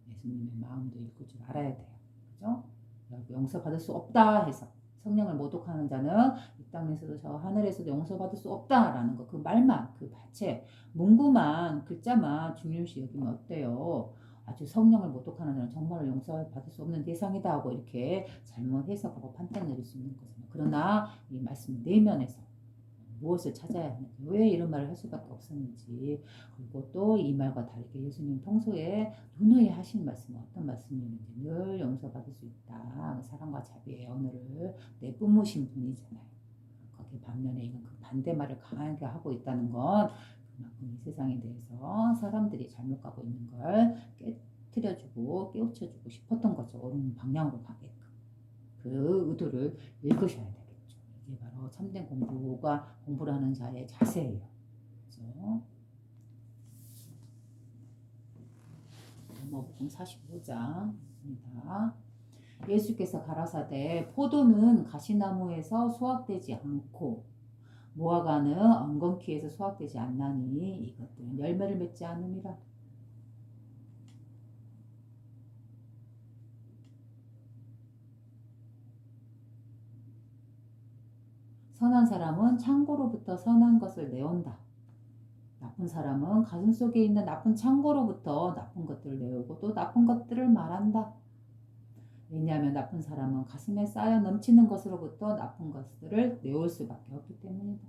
예수님의 마음도 읽을 줄 알아야 돼요. 그죠? 용서받을 수 없다 해서 성령을 모독하는 자는 이 땅에서도 저 하늘에서도 용서받을 수 없다라는 거, 그 말만, 그 자체, 문구만, 글자만 중요시 여기면 어때요? 아주 성령을 모독하는 자는 정말로 용서받을 수 없는 대상이다 하고 이렇게 잘못 해석하고 판단 내릴 수 있는 거잖아요. 그러나 이 말씀 내면에서 무엇을 찾아야 하는지, 왜 이런 말을 할 수밖에 없었는지, 그리고 또 이 말과 다르게 예수님 평소에 누누이 하신 말씀은 어떤 말씀이었는지 늘 용서받을 수 있다. 사랑과 자비의 언어를 내뿜으신 분이잖아요. 거기 반면에 있는 그 반대말을 강하게 하고 있다는 건 그만큼 이 세상에 대해서 사람들이 잘못 가고 있는 걸 깨트려주고 깨우쳐주고 싶었던 거죠. 옳은 방향으로 가게끔. 그 의도를 읽으셔야 돼요. 이게 바로 참된 공부를 하는 자의 자세예요. 그렇죠? 마복음 45장입니다. 예수께서 가라사대 포도는 가시나무에서 수확되지 않고 무화과는 엉겅퀴에서 수확되지 않나니 이것들은 열매를 맺지 않음이라. 선한 사람은 창고로부터 선한 것을 내온다. 나쁜 사람은 가슴 속에 있는 나쁜 창고로부터 나쁜 것들을 내오고 또 나쁜 것들을 말한다. 왜냐하면 나쁜 사람은 가슴에 쌓여 넘치는 것으로부터 나쁜 것들을 내올 수밖에 없기 때문이다.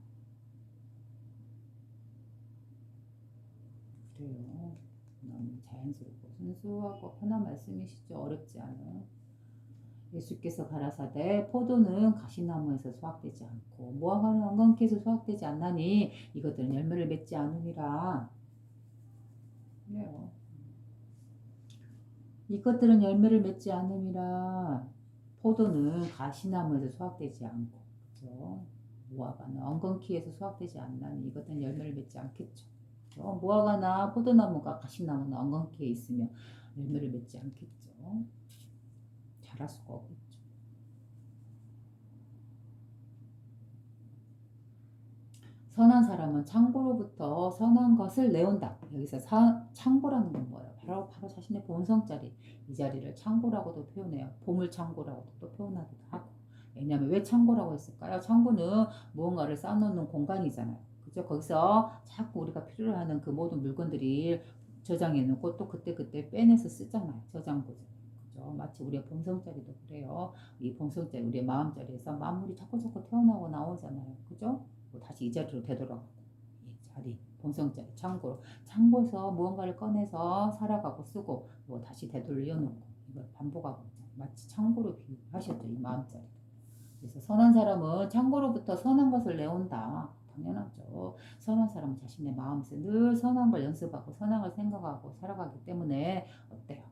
그래요. 너무 자연스럽고 순수하고 편한 말씀이시죠. 어렵지 않은. 예수께서 가라사대 포도는 가시나무에서 수확되지 않고 무화과는 엉겅퀴에서 수확되지 않나니 이것들은 열매를 맺지 않음이라. 그래요. 이것들은 열매를 맺지 않음이라. 포도는 가시나무에서 수확되지 않고, 그렇죠? 무화과는 엉겅퀴에서 수확되지 않나니 이것들은 열매를 맺지 않겠죠. 그렇죠? 무화과나 포도나무가 가시나무나 엉겅퀴에 있으면 열매를 맺지 않겠죠. 자랄 수가 없겠죠. 선한 사람은 창고로부터 선한 것을 내온다. 여기서 창고라는 건 뭐예요? 바로 자신의 본성자리. 이 자리를 창고라고도 표현해요. 보물 창고라고도 또 표현하기도 하고. 왜냐하면 왜 창고라고 했을까요? 창고는 무언가를 쌓아놓는 공간이잖아요. 그죠? 거기서 자꾸 우리가 필요로 하는 그 모든 물건들이 저장해 놓고 또 그때그때 빼내서 쓰잖아요. 저장고죠. 거죠. 마치 우리의 본성자리도 그래요. 이 본성자리, 우리의 마음자리에서 만물이 자꾸 태어나고 나오잖아요. 그죠? 뭐 다시 이 자리로 되돌아가고, 이 자리, 본성자리, 창고에서 무언가를 꺼내서 살아가고 쓰고, 뭐 다시 되돌려놓고, 이걸 반복하고 있잖아요. 마치 창고로 비유하셨죠, 이 마음자리. 그래서 선한 사람은 창고로부터 선한 것을 내온다. 당연하죠. 선한 사람은 자신의 마음에서 늘 선한 걸 연습하고 선한 걸 생각하고 살아가기 때문에 어때요?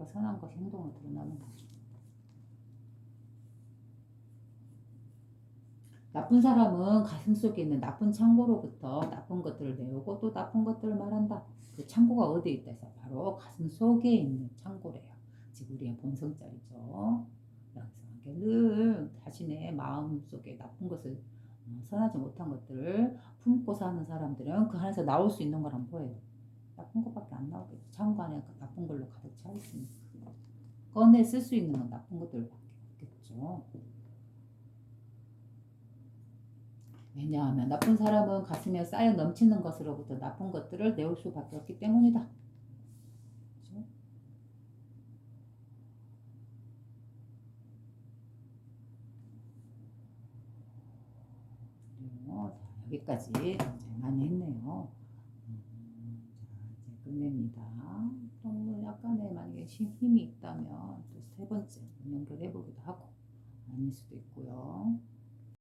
그대로 선한 것이 행동으로 드러나는 거죠. 나쁜 사람은 가슴속에 있는 나쁜 창고로부터 나쁜 것들을 내오고 또 나쁜 것들을 말한다. 그 창고가 어디에 있다 해서 바로 가슴 속에 있는 창고래요. 즉 우리의 본성자리죠. 그래서 늘 자신의 마음속에 나쁜 것을 선하지 못한 것들을 품고 사는 사람들은 그 안에서 나올 수 있는 거란 뭐예요? 나쁜 것밖에 안 나오겠죠. 창고 안에 나쁜 걸로 가득 차 있으니까. 꺼내 쓸 수 있는 건 나쁜 것들밖에 없겠죠. 왜냐하면 나쁜 사람은 가슴에 쌓여 넘치는 것으로부터 나쁜 것들을 내올 수밖에 없기 때문이다. 그렇죠? 자, 여기까지 이제 많이 했네요. 자, 이제 끝냅니다. 그럼 뭐 약간의 만약에 힘이 있다면 또 세 번째 연결해 보기도 하고 아닐 수도 있고요.